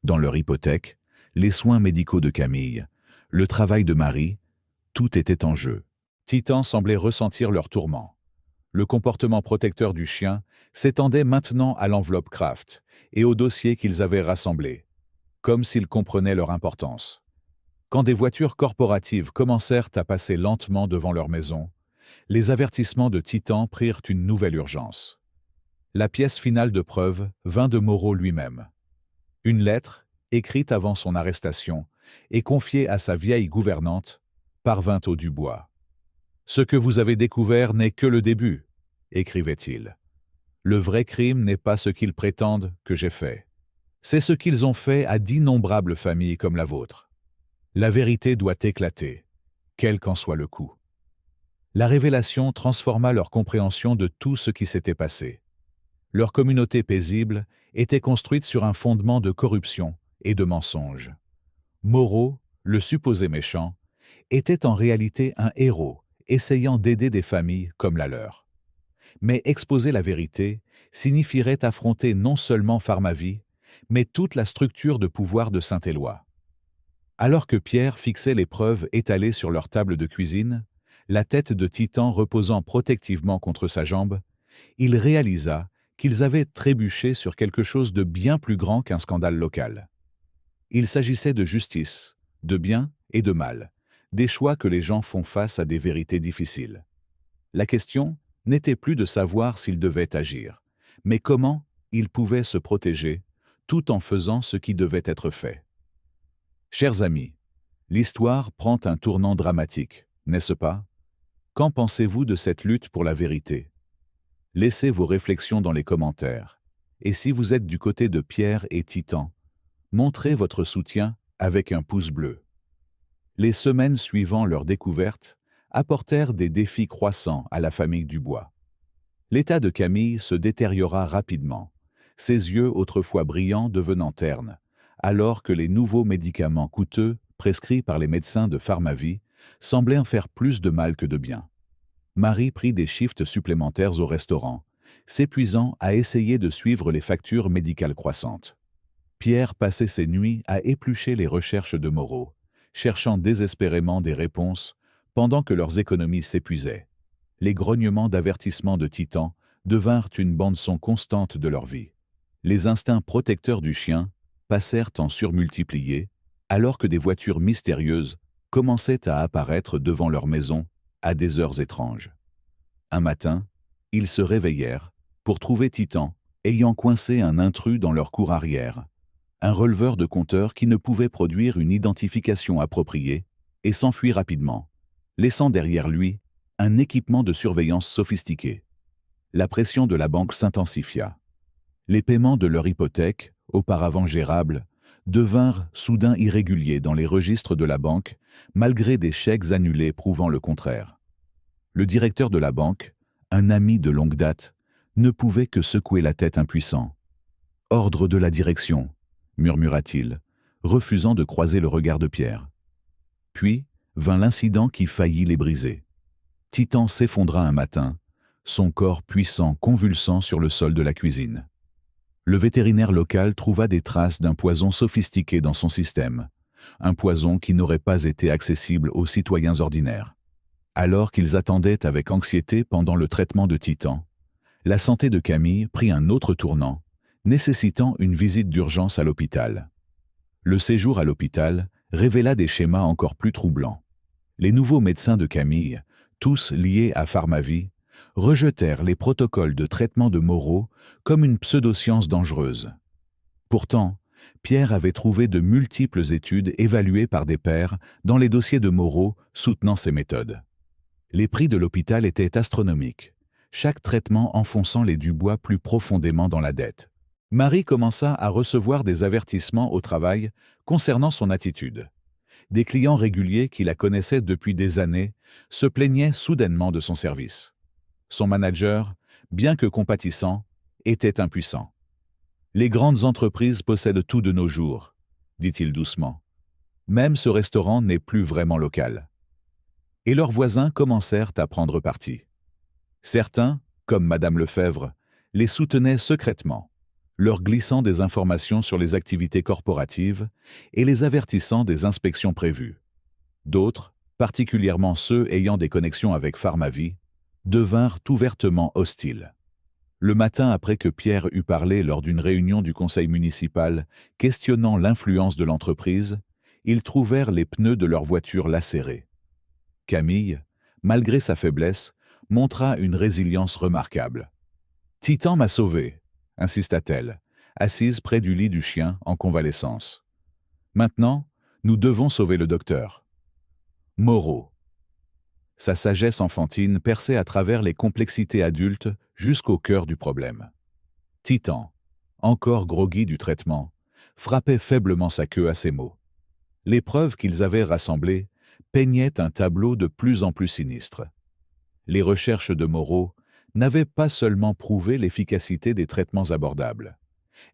Dans leur hypothèque, les soins médicaux de Camille, le travail de Marie, tout était en jeu. Titan semblait ressentir leur tourment. Le comportement protecteur du chien s'étendait maintenant à l'enveloppe Kraft et aux dossiers qu'ils avaient rassemblés, comme s'ils comprenaient leur importance. Quand des voitures corporatives commencèrent à passer lentement devant leur maison, les avertissements de Titan prirent une nouvelle urgence. La pièce finale de preuve vint de Moreau lui-même. Une lettre, écrite avant son arrestation et confiée à sa vieille gouvernante, parvint au Dubois. « Ce que vous avez découvert n'est que le début », écrivait-il. « Le vrai crime n'est pas ce qu'ils prétendent que j'ai fait. C'est ce qu'ils ont fait à d'innombrables familles comme la vôtre. La vérité doit éclater, quel qu'en soit le coût. » La révélation transforma leur compréhension de tout ce qui s'était passé. Leur communauté paisible était construite sur un fondement de corruption et de mensonges. Moreau, le supposé méchant, était en réalité un héros essayant d'aider des familles comme la leur. Mais exposer la vérité signifierait affronter non seulement Pharmavie, mais toute la structure de pouvoir de Saint-Éloi. Alors que Pierre fixait les preuves étalées sur leur table de cuisine, la tête de Titan reposant protectivement contre sa jambe, il réalisa qu'ils avaient trébuché sur quelque chose de bien plus grand qu'un scandale local. Il s'agissait de justice, de bien et de mal, des choix que les gens font face à des vérités difficiles. La question n'était plus de savoir s'ils devaient agir, mais comment ils pouvaient se protéger tout en faisant ce qui devait être fait. Chers amis, l'histoire prend un tournant dramatique, n'est-ce pas? Qu'en pensez-vous de cette lutte pour la vérité? Laissez vos réflexions dans les commentaires. Et si vous êtes du côté de Pierre et Titan, montrez votre soutien avec un pouce bleu. Les semaines suivant leur découverte apportèrent des défis croissants à la famille Dubois. L'état de Camille se détériora rapidement, ses yeux autrefois brillants devenant ternes, alors que les nouveaux médicaments coûteux, prescrits par les médecins de Pharmavie, semblaient en faire plus de mal que de bien. Marie prit des shifts supplémentaires au restaurant, s'épuisant à essayer de suivre les factures médicales croissantes. Pierre passait ses nuits à éplucher les recherches de Moreau, cherchant désespérément des réponses, pendant que leurs économies s'épuisaient. Les grognements d'avertissement de Titan devinrent une bande-son constante de leur vie. Les instincts protecteurs du chien passèrent en surmultipliés, alors que des voitures mystérieuses commençaient à apparaître devant leur maison à des heures étranges. Un matin, ils se réveillèrent pour trouver Titan ayant coincé un intrus dans leur cour arrière, un releveur de compteur qui ne pouvait produire une identification appropriée et s'enfuit rapidement, laissant derrière lui un équipement de surveillance sophistiqué. La pression de la banque s'intensifia. Les paiements de leur hypothèque, auparavant gérables, devinrent soudain irréguliers dans les registres de la banque, malgré des chèques annulés prouvant le contraire. Le directeur de la banque, un ami de longue date, ne pouvait que secouer la tête impuissant. « Ordre de la direction », murmura-t-il, refusant de croiser le regard de Pierre. Puis vint l'incident qui faillit les briser. Titan s'effondra un matin, son corps puissant convulsant sur le sol de la cuisine. Le vétérinaire local trouva des traces d'un poison sophistiqué dans son système, un poison qui n'aurait pas été accessible aux citoyens ordinaires. Alors qu'ils attendaient avec anxiété pendant le traitement de Titan, la santé de Camille prit un autre tournant, nécessitant une visite d'urgence à l'hôpital. Le séjour à l'hôpital révéla des schémas encore plus troublants. Les nouveaux médecins de Camille, tous liés à Pharmavie, rejetèrent les protocoles de traitement de Moreau comme une pseudoscience dangereuse. Pourtant, Pierre avait trouvé de multiples études évaluées par des pairs dans les dossiers de Moreau soutenant ces méthodes. Les prix de l'hôpital étaient astronomiques, chaque traitement enfonçant les Dubois plus profondément dans la dette. Marie commença à recevoir des avertissements au travail concernant son attitude. Des clients réguliers qui la connaissaient depuis des années se plaignaient soudainement de son service. Son manager, bien que compatissant, était impuissant. « Les grandes entreprises possèdent tout de nos jours », dit-il doucement. « Même ce restaurant n'est plus vraiment local. » Et leurs voisins commencèrent à prendre parti. Certains, comme Madame Lefebvre, les soutenaient secrètement, leur glissant des informations sur les activités corporatives et les avertissant des inspections prévues. D'autres, particulièrement ceux ayant des connexions avec Pharmavie, devinrent ouvertement hostiles. Le matin après que Pierre eut parlé lors d'une réunion du conseil municipal questionnant l'influence de l'entreprise, ils trouvèrent les pneus de leur voiture lacérés. Camille, malgré sa faiblesse, montra une résilience remarquable. « Titan m'a sauvé », insista-t-elle, assise près du lit du chien en convalescence. « Maintenant, nous devons sauver le docteur. » Moreau. Sa sagesse enfantine perçait à travers les complexités adultes jusqu'au cœur du problème. Titan, encore groggy du traitement, frappait faiblement sa queue à ces mots. Les preuves qu'ils avaient rassemblées peignaient un tableau de plus en plus sinistre. Les recherches de Moreau n'avaient pas seulement prouvé l'efficacité des traitements abordables.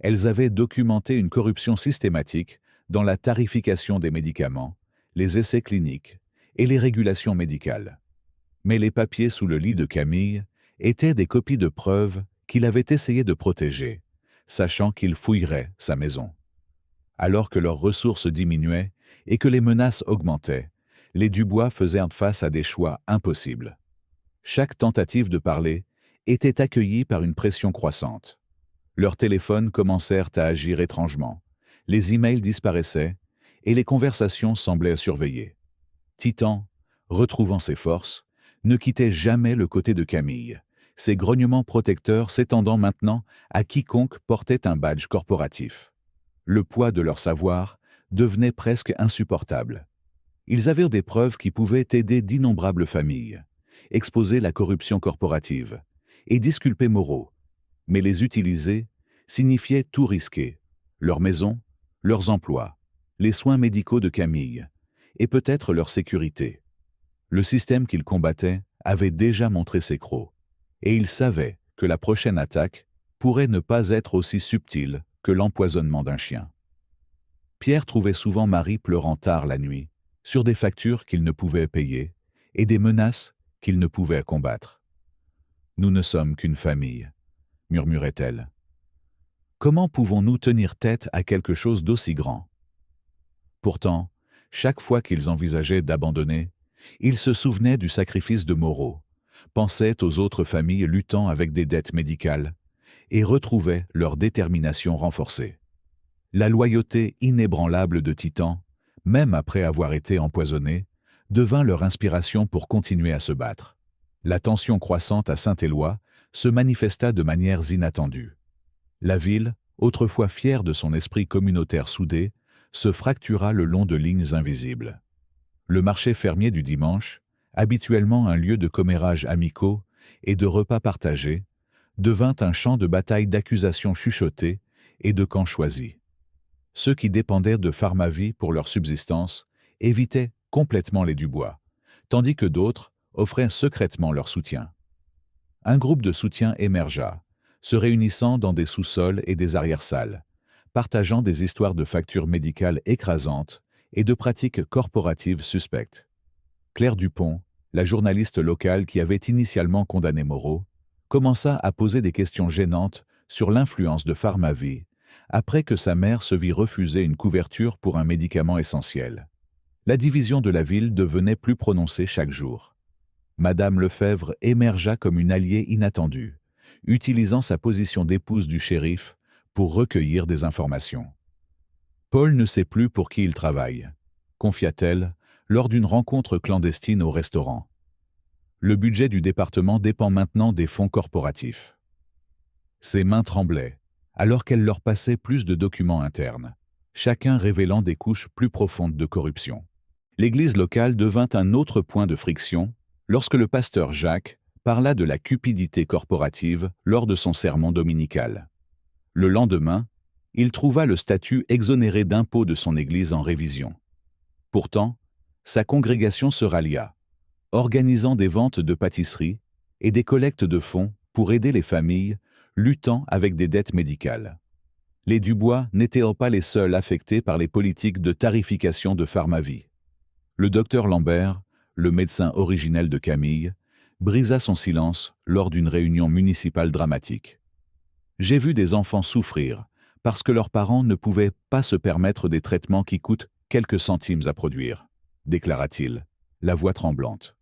Elles avaient documenté une corruption systématique dans la tarification des médicaments, les essais cliniques et les régulations médicales. Mais les papiers sous le lit de Camille étaient des copies de preuves qu'il avait essayé de protéger, sachant qu'il fouillerait sa maison. Alors que leurs ressources diminuaient et que les menaces augmentaient, les Dubois faisaient face à des choix impossibles. Chaque tentative de parler était accueillie par une pression croissante. Leurs téléphones commencèrent à agir étrangement, les emails disparaissaient et les conversations semblaient surveillées. Titan, retrouvant ses forces, ne quittait jamais le côté de Camille, ses grognements protecteurs s'étendant maintenant à quiconque portait un badge corporatif. Le poids de leur savoir devenait presque insupportable. Ils avaient des preuves qui pouvaient aider d'innombrables familles, exposer la corruption corporative et disculper Moreau, mais les utiliser signifiait tout risquer, leur maison, leurs emplois, les soins médicaux de Camille, et peut-être leur sécurité. Le système qu'il combattait avait déjà montré ses crocs, et il savait que la prochaine attaque pourrait ne pas être aussi subtile que l'empoisonnement d'un chien. Pierre trouvait souvent Marie pleurant tard la nuit, sur des factures qu'il ne pouvait payer, et des menaces qu'il ne pouvait combattre. « Nous ne sommes qu'une famille », murmurait-elle. « Comment pouvons-nous tenir tête à quelque chose d'aussi grand ?» Pourtant, chaque fois qu'ils envisageaient d'abandonner, ils se souvenaient du sacrifice de Moreau, pensaient aux autres familles luttant avec des dettes médicales, et retrouvaient leur détermination renforcée. La loyauté inébranlable de Titan, même après avoir été empoisonné, devint leur inspiration pour continuer à se battre. La tension croissante à Saint-Éloi se manifesta de manières inattendues. La ville, autrefois fière de son esprit communautaire soudé, se fractura le long de lignes invisibles. Le marché fermier du dimanche, habituellement un lieu de commérages amicaux et de repas partagés, devint un champ de bataille d'accusations chuchotées et de camps choisis. Ceux qui dépendaient de Pharmavie pour leur subsistance évitaient complètement les Dubois, tandis que d'autres offraient secrètement leur soutien. Un groupe de soutien émergea, se réunissant dans des sous-sols et des arrière-salles, partageant des histoires de factures médicales écrasantes et de pratiques corporatives suspectes. Claire Dupont, la journaliste locale qui avait initialement condamné Moreau, commença à poser des questions gênantes sur l'influence de Pharmavie après que sa mère se vit refuser une couverture pour un médicament essentiel. La division de la ville devenait plus prononcée chaque jour. Madame Lefebvre émergea comme une alliée inattendue, utilisant sa position d'épouse du shérif pour recueillir des informations. « Paul ne sait plus pour qui il travaille », confia-t-elle lors d'une rencontre clandestine au restaurant. « Le budget du département dépend maintenant des fonds corporatifs. » Ses mains tremblaient, alors qu'elle leur passait plus de documents internes, chacun révélant des couches plus profondes de corruption. L'église locale devint un autre point de friction lorsque le pasteur Jacques parla de la cupidité corporative lors de son sermon dominical. Le lendemain, il trouva le statut exonéré d'impôts de son église en révision. Pourtant, sa congrégation se rallia, organisant des ventes de pâtisseries et des collectes de fonds pour aider les familles luttant avec des dettes médicales. Les Dubois n'étaient pas les seuls affectés par les politiques de tarification de Pharmavie. Le docteur Lambert, le médecin originel de Camille, brisa son silence lors d'une réunion municipale dramatique. « J'ai vu des enfants souffrir parce que leurs parents ne pouvaient pas se permettre des traitements qui coûtent quelques centimes à produire », déclara-t-il, la voix tremblante.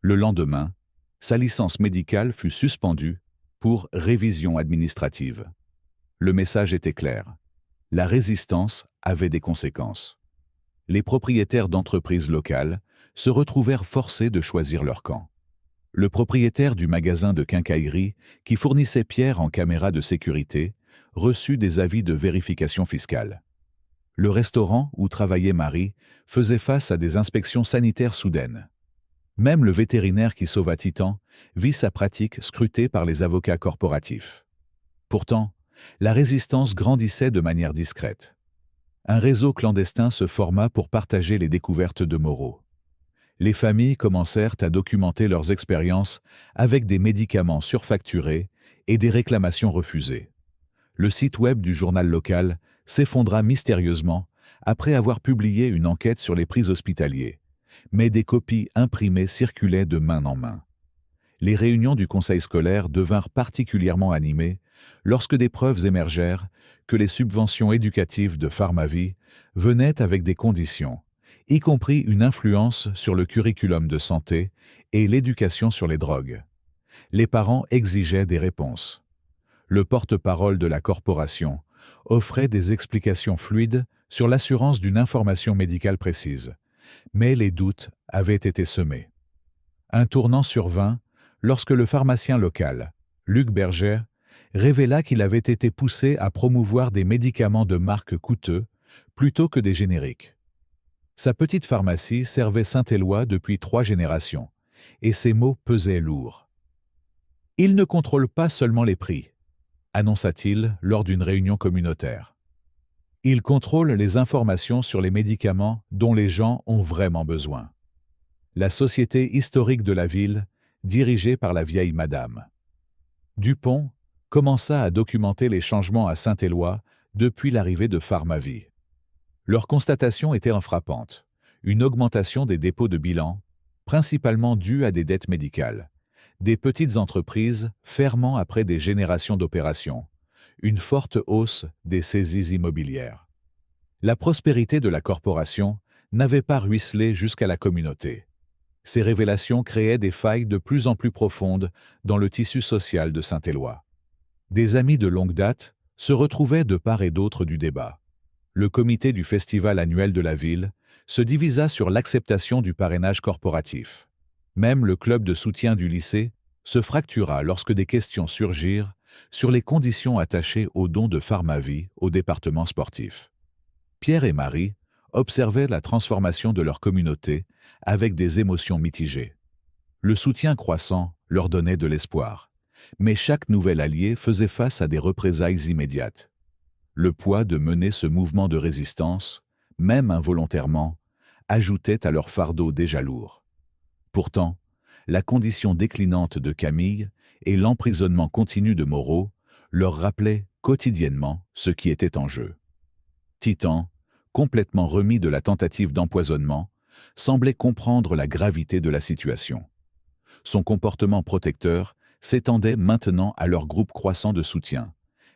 Le lendemain, sa licence médicale fut suspendue pour révision administrative. Le message était clair. La résistance avait des conséquences. Les propriétaires d'entreprises locales se retrouvèrent forcés de choisir leur camp. Le propriétaire du magasin de quincaillerie, qui fournissait Pierre en caméra de sécurité, reçut des avis de vérification fiscale. Le restaurant où travaillait Marie faisait face à des inspections sanitaires soudaines. Même le vétérinaire qui sauva Titan vit sa pratique scrutée par les avocats corporatifs. Pourtant, la résistance grandissait de manière discrète. Un réseau clandestin se forma pour partager les découvertes de Moreau. Les familles commencèrent à documenter leurs expériences avec des médicaments surfacturés et des réclamations refusées. Le site web du journal local s'effondra mystérieusement après avoir publié une enquête sur les prix hospitaliers, mais des copies imprimées circulaient de main en main. Les réunions du conseil scolaire devinrent particulièrement animées lorsque des preuves émergèrent que les subventions éducatives de Pharmavie venaient avec des conditions, y compris une influence sur le curriculum de santé et l'éducation sur les drogues. Les parents exigeaient des réponses. Le porte-parole de la corporation offrait des explications fluides sur l'assurance d'une information médicale précise, mais les doutes avaient été semés. Un tournant survint lorsque le pharmacien local, Luc Berger, révéla qu'il avait été poussé à promouvoir des médicaments de marque coûteux plutôt que des génériques. Sa petite pharmacie servait Saint-Éloi depuis 3 générations, et ses mots pesaient lourd. « Il ne contrôle pas seulement les prix », annonça-t-il lors d'une réunion communautaire. Il contrôle les informations sur les médicaments dont les gens ont vraiment besoin. La société historique de la ville, dirigée par la vieille madame. Dupont commença à documenter les changements à Saint-Éloi depuis l'arrivée de Pharmavie. Leur constatation était frappante. Une augmentation des dépôts de bilan, principalement due à des dettes médicales. Des petites entreprises fermant après des générations d'opérations. Une forte hausse des saisies immobilières. La prospérité de la corporation n'avait pas ruisselé jusqu'à la communauté. Ces révélations créaient des failles de plus en plus profondes dans le tissu social de Saint-Éloi. Des amis de longue date se retrouvaient de part et d'autre du débat. Le comité du festival annuel de la ville se divisa sur l'acceptation du parrainage corporatif. Même le club de soutien du lycée se fractura lorsque des questions surgirent sur les conditions attachées aux dons de Pharmavie au département sportif. Pierre et Marie observaient la transformation de leur communauté avec des émotions mitigées. Le soutien croissant leur donnait de l'espoir, mais chaque nouvel allié faisait face à des représailles immédiates. Le poids de mener ce mouvement de résistance, même involontairement, ajoutait à leur fardeau déjà lourd. Pourtant, la condition déclinante de Camille et l'emprisonnement continu de Moreau leur rappelaient quotidiennement ce qui était en jeu. Titan, complètement remis de la tentative d'empoisonnement, semblait comprendre la gravité de la situation. Son comportement protecteur s'étendait maintenant à leur groupe croissant de soutien,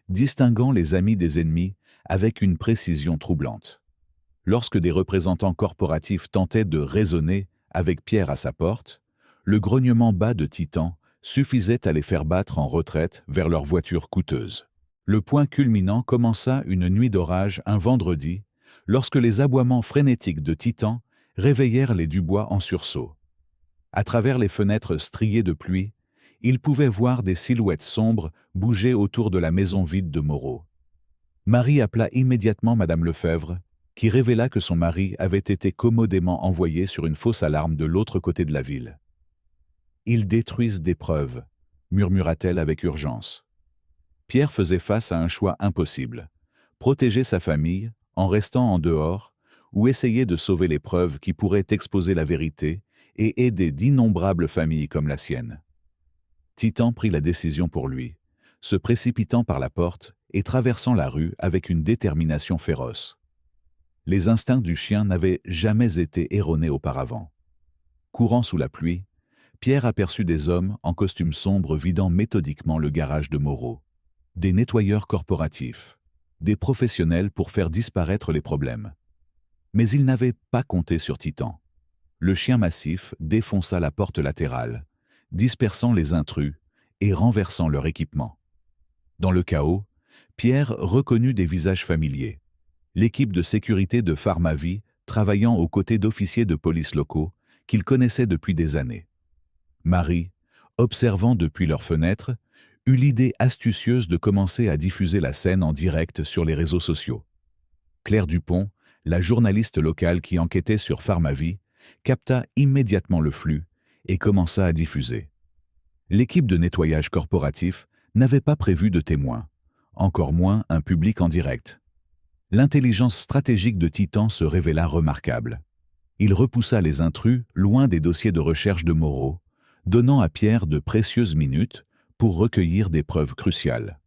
distinguant les amis des ennemis avec une précision troublante. Lorsque des représentants corporatifs tentaient de raisonner avec Pierre à sa porte, le grognement bas de Titan suffisait à les faire battre en retraite vers leur voiture coûteuse. Le point culminant commença une nuit d'orage un vendredi, lorsque les aboiements frénétiques de Titan réveillèrent les Dubois en sursaut. À travers les fenêtres striées de pluie, ils pouvaient voir des silhouettes sombres bouger autour de la maison vide de Moreau. Marie appela immédiatement Madame Lefebvre, qui révéla que son mari avait été commodément envoyé sur une fausse alarme de l'autre côté de la ville. « Ils détruisent des preuves », murmura-t-elle avec urgence. Pierre faisait face à un choix impossible. Protéger sa famille, en restant en dehors, ou essayer de sauver les preuves qui pourraient exposer la vérité et aider d'innombrables familles comme la sienne. Titan prit la décision pour lui, se précipitant par la porte et traversant la rue avec une détermination féroce. Les instincts du chien n'avaient jamais été erronés auparavant. Courant sous la pluie, Pierre aperçut des hommes en costume sombre vidant méthodiquement le garage de Moreau. Des nettoyeurs corporatifs, des professionnels pour faire disparaître les problèmes. Mais il n'avait pas compté sur Titan. Le chien massif défonça la porte latérale, dispersant les intrus et renversant leur équipement. Dans le chaos, Pierre reconnut des visages familiers. L'équipe de sécurité de Pharmavie travaillant aux côtés d'officiers de police locaux qu'il connaissait depuis des années. Marie, observant depuis leur fenêtre, eut l'idée astucieuse de commencer à diffuser la scène en direct sur les réseaux sociaux. Claire Dupont, la journaliste locale qui enquêtait sur Pharmavie, capta immédiatement le flux et commença à diffuser. L'équipe de nettoyage corporatif n'avait pas prévu de témoins, encore moins un public en direct. L'intelligence stratégique de Titan se révéla remarquable. Il repoussa les intrus loin des dossiers de recherche de Moreau, donnant à Pierre de précieuses minutes pour recueillir des preuves cruciales.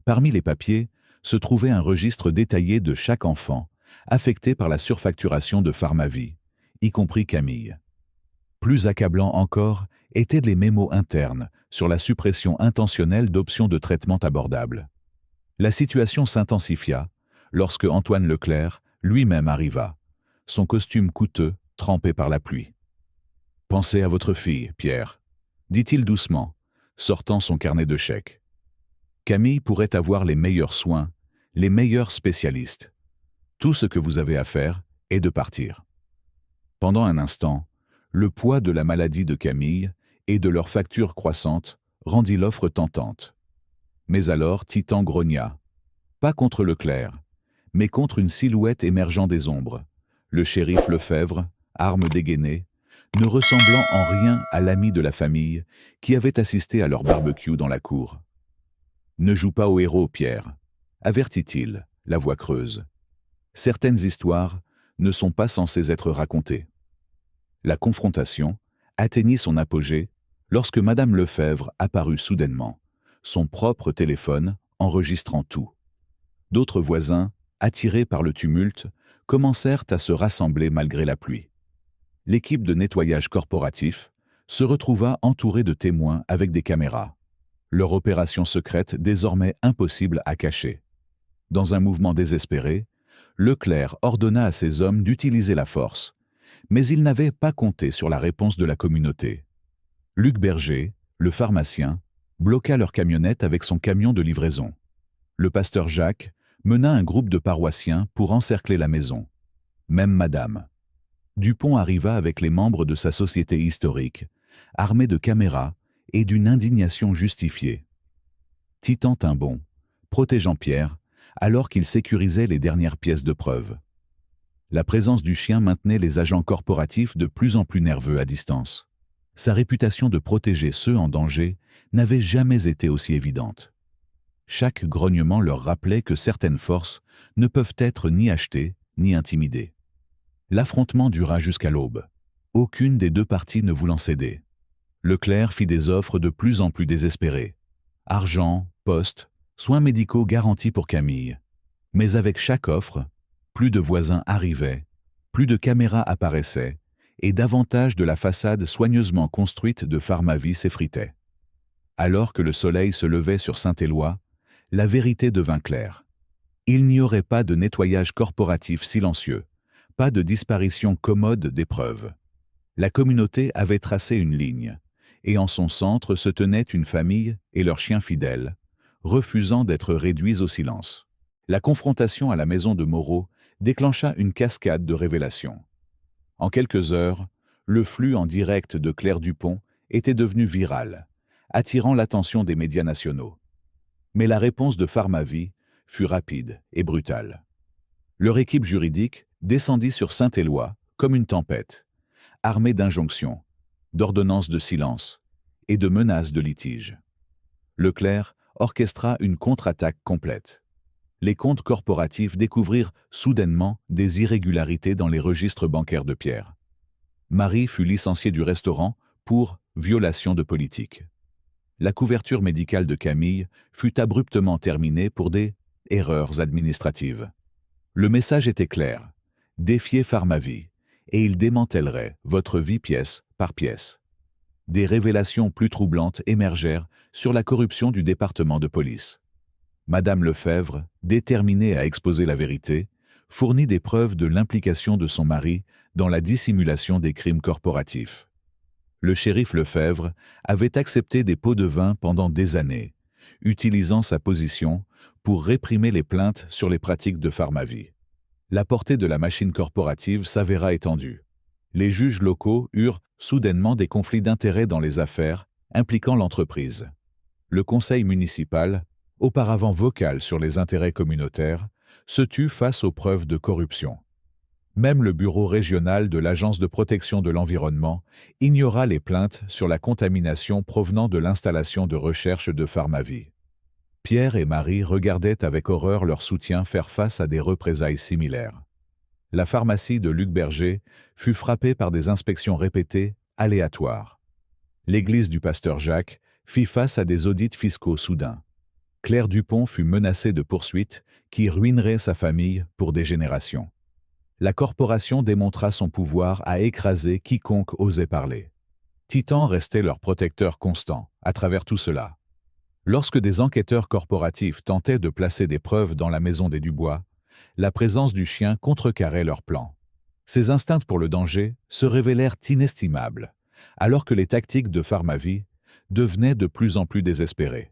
Parmi les papiers se trouvait un registre détaillé de chaque enfant affecté par la surfacturation de Pharmavie, y compris Camille. Plus accablant encore étaient les mémos internes sur la suppression intentionnelle d'options de traitement abordables. La situation s'intensifia lorsque Antoine Leclerc lui-même arriva, son costume coûteux trempé par la pluie. « Pensez à votre fille, Pierre », dit-il doucement, sortant son carnet de chèques. « Camille pourrait avoir les meilleurs soins, les meilleurs spécialistes. Tout ce que vous avez à faire est de partir. » Pendant un instant, le poids de la maladie de Camille et de leur facture croissante rendit l'offre tentante. Mais alors Titan grogna, pas contre Leclerc, mais contre une silhouette émergeant des ombres, le shérif Lefebvre, arme dégainée, ne ressemblant en rien à l'ami de la famille qui avait assisté à leur barbecue dans la cour. « Ne joue pas au héros, Pierre », avertit-il, la voix creuse. Certaines histoires ne sont pas censées être racontées. La confrontation atteignit son apogée lorsque Madame Lefebvre apparut soudainement, son propre téléphone enregistrant tout. D'autres voisins, attirés par le tumulte, commencèrent à se rassembler malgré la pluie. L'équipe de nettoyage corporatif se retrouva entourée de témoins avec des caméras. Leur opération secrète désormais impossible à cacher. Dans un mouvement désespéré, Leclerc ordonna à ses hommes d'utiliser la force, mais il n'avait pas compté sur la réponse de la communauté. Luc Berger, le pharmacien, bloqua leur camionnette avec son camion de livraison. Le pasteur Jacques mena un groupe de paroissiens pour encercler la maison. Même Madame Dupont arriva avec les membres de sa société historique, armés de caméras et d'une indignation justifiée. Titan tint bon, protégeant Pierre, alors qu'il sécurisait les dernières pièces de preuve. La présence du chien maintenait les agents corporatifs de plus en plus nerveux à distance. Sa réputation de protéger ceux en danger n'avait jamais été aussi évidente. Chaque grognement leur rappelait que certaines forces ne peuvent être ni achetées ni intimidées. L'affrontement dura jusqu'à l'aube, aucune des deux parties ne voulant céder. Leclerc fit des offres de plus en plus désespérées. Argent, poste, soins médicaux garantis pour Camille. Mais avec chaque offre, plus de voisins arrivaient, plus de caméras apparaissaient, et davantage de la façade soigneusement construite de Pharmavie s'effritait. Alors que le soleil se levait sur Saint-Éloi, la vérité devint claire. Il n'y aurait pas de nettoyage corporatif silencieux, pas de disparition commode des preuves. La communauté avait tracé une ligne, et en son centre se tenait une famille et leurs chiens fidèles, refusant d'être réduits au silence. La confrontation à la maison de Moreau déclencha une cascade de révélations. En quelques heures, le flux en direct de Claire Dupont était devenu viral, attirant l'attention des médias nationaux. Mais la réponse de Pharmavie fut rapide et brutale. Leur équipe juridique descendit sur Saint-Éloi comme une tempête, armée d'injonctions, d'ordonnances de silence et de menaces de litige. Leclerc orchestra une contre-attaque complète. Les comptes corporatifs découvrirent soudainement des irrégularités dans les registres bancaires de Pierre. Marie fut licenciée du restaurant pour violation de politique. La couverture médicale de Camille fut abruptement terminée pour des erreurs administratives. Le message était clair: défiez Pharmavie, et il démantèlerait votre vie pièce par pièce. Des révélations plus troublantes émergèrent sur la corruption du département de police. Madame Lefebvre, déterminée à exposer la vérité, fournit des preuves de l'implication de son mari dans la dissimulation des crimes corporatifs. Le shérif Lefebvre avait accepté des pots de vin pendant des années, utilisant sa position pour réprimer les plaintes sur les pratiques de Pharmavie. La portée de la machine corporative s'avéra étendue. Les juges locaux eurent soudainement des conflits d'intérêts dans les affaires impliquant l'entreprise. Le conseil municipal, auparavant vocal sur les intérêts communautaires, se tut face aux preuves de corruption. Même le bureau régional de l'Agence de protection de l'environnement ignora les plaintes sur la contamination provenant de l'installation de recherche de Pharmavie. Pierre et Marie regardaient avec horreur leur soutien faire face à des représailles similaires. La pharmacie de Luc Berger fut frappée par des inspections répétées, aléatoires. L'église du pasteur Jacques fit face à des audits fiscaux soudains. Claire Dupont fut menacée de poursuites qui ruineraient sa famille pour des générations. La corporation démontra son pouvoir à écraser quiconque osait parler. Titan restait leur protecteur constant à travers tout cela. Lorsque des enquêteurs corporatifs tentaient de placer des preuves dans la maison des Dubois, la présence du chien contrecarrait leurs plans. Ses instincts pour le danger se révélèrent inestimables, alors que les tactiques de Pharmavie devenaient de plus en plus désespérées.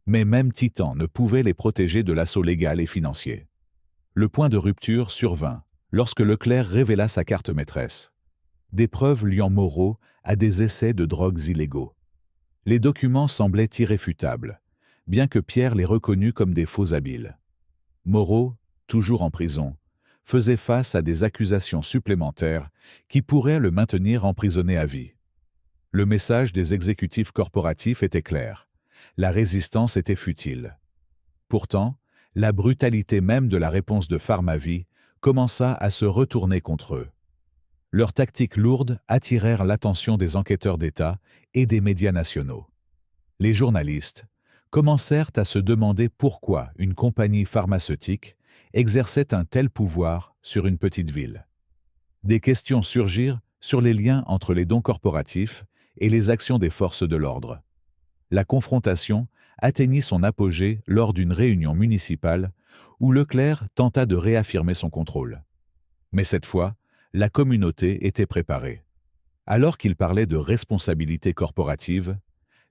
Mais même Titan ne pouvait les protéger de l'assaut légal et financier. Le point de rupture survint lorsque Leclerc révéla sa carte maîtresse. Des preuves liant Moreau à des essais de drogues illégaux. Les documents semblaient irréfutables, bien que Pierre les reconnût comme des faux habiles. Moreau, toujours en prison, faisait face à des accusations supplémentaires qui pourraient le maintenir emprisonné à vie. Le message des exécutifs corporatifs était clair. La résistance était futile. Pourtant, la brutalité même de la réponse de Pharmavie commença à se retourner contre eux. Leurs tactiques lourdes attirèrent l'attention des enquêteurs d'État et des médias nationaux. Les journalistes commencèrent à se demander pourquoi une compagnie pharmaceutique exerçait un tel pouvoir sur une petite ville. Des questions surgirent sur les liens entre les dons corporatifs et les actions des forces de l'ordre. La confrontation atteignit son apogée lors d'une réunion municipale où Leclerc tenta de réaffirmer son contrôle. Mais cette fois, la communauté était préparée. Alors qu'il parlait de responsabilité corporative,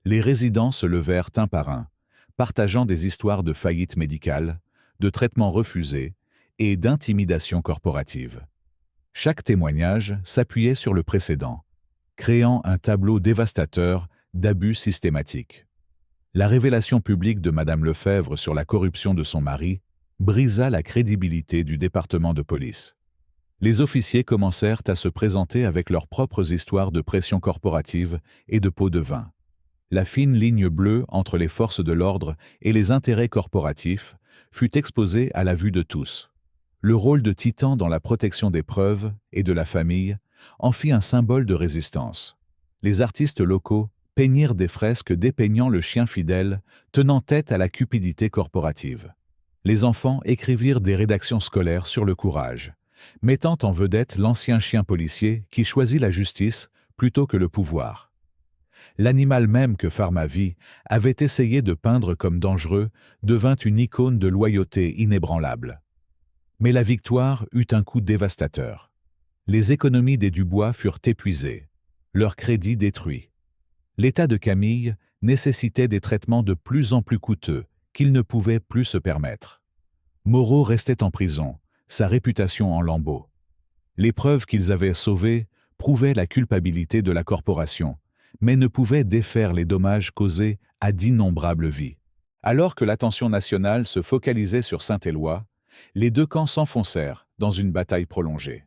les résidents se levèrent un par un, partageant des histoires de faillites médicales, de traitements refusés et d'intimidation corporative. Chaque témoignage s'appuyait sur le précédent, créant un tableau dévastateur d'abus systématiques. La révélation publique de Madame Lefebvre sur la corruption de son mari brisa la crédibilité du département de police. Les officiers commencèrent à se présenter avec leurs propres histoires de pression corporative et de pots de vin. La fine ligne bleue entre les forces de l'ordre et les intérêts corporatifs fut exposée à la vue de tous. Le rôle de Titan dans la protection des preuves et de la famille en fit un symbole de résistance. Les artistes locaux peignirent des fresques dépeignant le chien fidèle tenant tête à la cupidité corporative. Les enfants écrivirent des rédactions scolaires sur le courage, mettant en vedette l'ancien chien policier qui choisit la justice plutôt que le pouvoir. L'animal même que Pharmavie avait essayé de peindre comme dangereux devint une icône de loyauté inébranlable. Mais la victoire eut un coup dévastateur. Les économies des Dubois furent épuisées, leur crédit détruit. L'état de Camille nécessitait des traitements de plus en plus coûteux qu'il ne pouvait plus se permettre. Moreau restait en prison, sa réputation en lambeaux. Les preuves qu'ils avaient sauvées prouvaient la culpabilité de la corporation, mais ne pouvaient défaire les dommages causés à d'innombrables vies. Alors que l'attention nationale se focalisait sur Saint-Éloi, les deux camps s'enfoncèrent dans une bataille prolongée.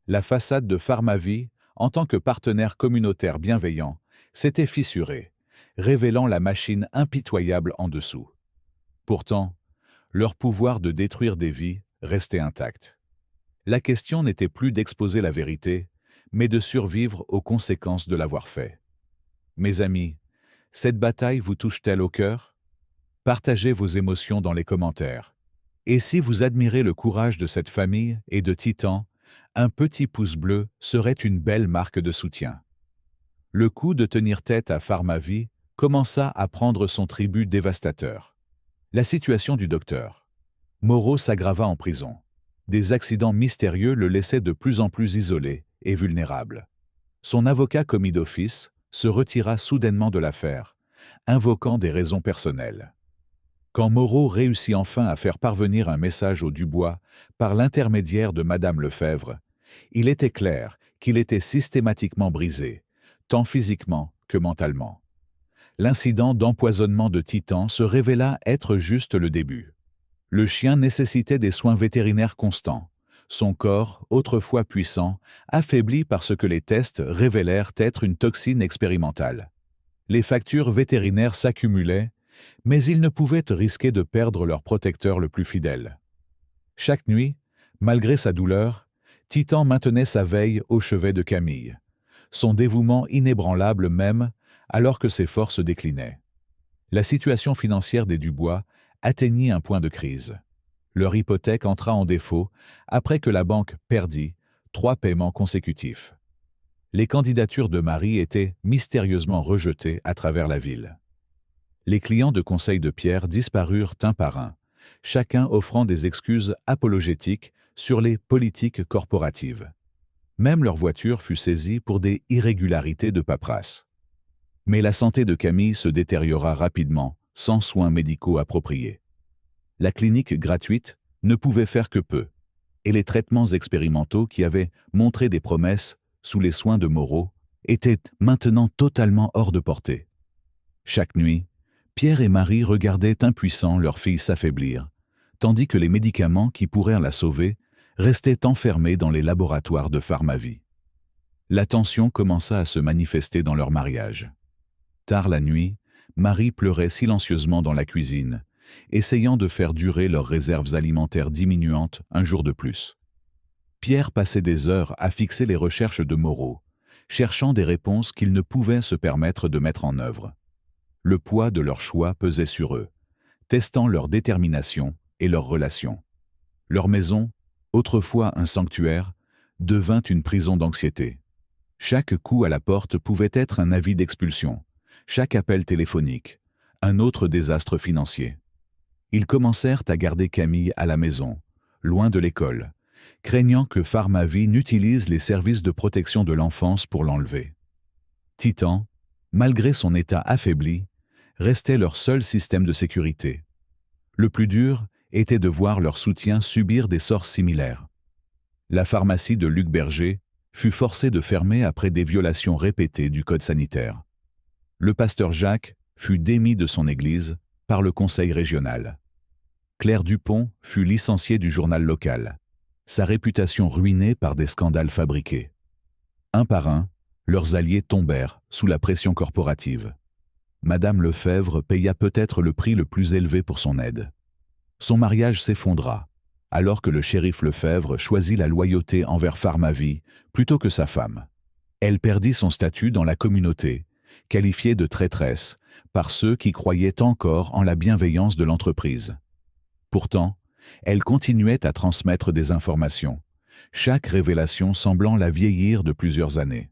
La façade de Pharmavie, en tant que partenaire communautaire bienveillant, s'était fissurée, révélant la machine impitoyable en dessous. Pourtant, leur pouvoir de détruire des vies restait intact. La question n'était plus d'exposer la vérité, mais de survivre aux conséquences de l'avoir fait. Mes amis, cette bataille vous touche-t-elle au cœur? Partagez vos émotions dans les commentaires. Et si vous admirez le courage de cette famille et de Titan, un petit pouce bleu serait une belle marque de soutien. Le coup de tenir tête à Pharmavie commença à prendre son tribut dévastateur. La situation du docteur Moreau s'aggrava en prison. Des accidents mystérieux le laissaient de plus en plus isolé et vulnérable. Son avocat commis d'office se retira soudainement de l'affaire, invoquant des raisons personnelles. Quand Moreau réussit enfin à faire parvenir un message aux Dubois par l'intermédiaire de Madame Lefebvre, il était clair qu'il était systématiquement brisé, tant physiquement que mentalement. L'incident d'empoisonnement de Titan se révéla être juste le début. Le chien nécessitait des soins vétérinaires constants, son corps, autrefois puissant, affaibli par ce que les tests révélèrent être une toxine expérimentale. Les factures vétérinaires s'accumulaient, mais ils ne pouvaient risquer de perdre leur protecteur le plus fidèle. Chaque nuit, malgré sa douleur, Titan maintenait sa veille au chevet de Camille, son dévouement inébranlable même alors que ses forces déclinaient. La situation financière des Dubois atteignit un point de crise. Leur hypothèque entra en défaut après que la banque perdit 3 paiements consécutifs. Les candidatures de Marie étaient mystérieusement rejetées à travers la ville. Les clients de conseil de Pierre disparurent un par un, chacun offrant des excuses apologétiques sur les politiques corporatives. Même leur voiture fut saisie pour des irrégularités de paperasse. Mais la santé de Camille se détériora rapidement, sans soins médicaux appropriés. La clinique gratuite ne pouvait faire que peu, et les traitements expérimentaux qui avaient montré des promesses sous les soins de Moreau étaient maintenant totalement hors de portée. Chaque nuit, Pierre et Marie regardaient impuissants leur fille s'affaiblir, tandis que les médicaments qui pourraient la sauver restaient enfermés dans les laboratoires de Pharmavie. La tension commença à se manifester dans leur mariage. Tard la nuit, Marie pleurait silencieusement dans la cuisine, essayant de faire durer leurs réserves alimentaires diminuantes un jour de plus. Pierre passait des heures à fixer les recherches de Moreau, cherchant des réponses qu'il ne pouvait se permettre de mettre en œuvre. Le poids de leur choix pesait sur eux, testant leur détermination et leurs relations. Leur maison, autrefois un sanctuaire, devint une prison d'anxiété. Chaque coup à la porte pouvait être un avis d'expulsion, chaque appel téléphonique, un autre désastre financier. Ils commencèrent à garder Camille à la maison, loin de l'école, craignant que Pharmavie n'utilise les services de protection de l'enfance pour l'enlever. Titan, malgré son état affaibli, restait leur seul système de sécurité. Le plus dur était de voir leur soutien subir des sorts similaires. La pharmacie de Luc Berger fut forcée de fermer après des violations répétées du code sanitaire. Le pasteur Jacques fut démis de son église par le conseil régional. Claire Dupont fut licenciée du journal local, sa réputation ruinée par des scandales fabriqués. Un par un, leurs alliés tombèrent sous la pression corporative. Madame Lefebvre paya peut-être le prix le plus élevé pour son aide. Son mariage s'effondra, alors que le shérif Lefebvre choisit la loyauté envers Pharmavie plutôt que sa femme. Elle perdit son statut dans la communauté, qualifiée de traîtresse par ceux qui croyaient encore en la bienveillance de l'entreprise. Pourtant, elle continuait à transmettre des informations, chaque révélation semblant la vieillir de plusieurs années.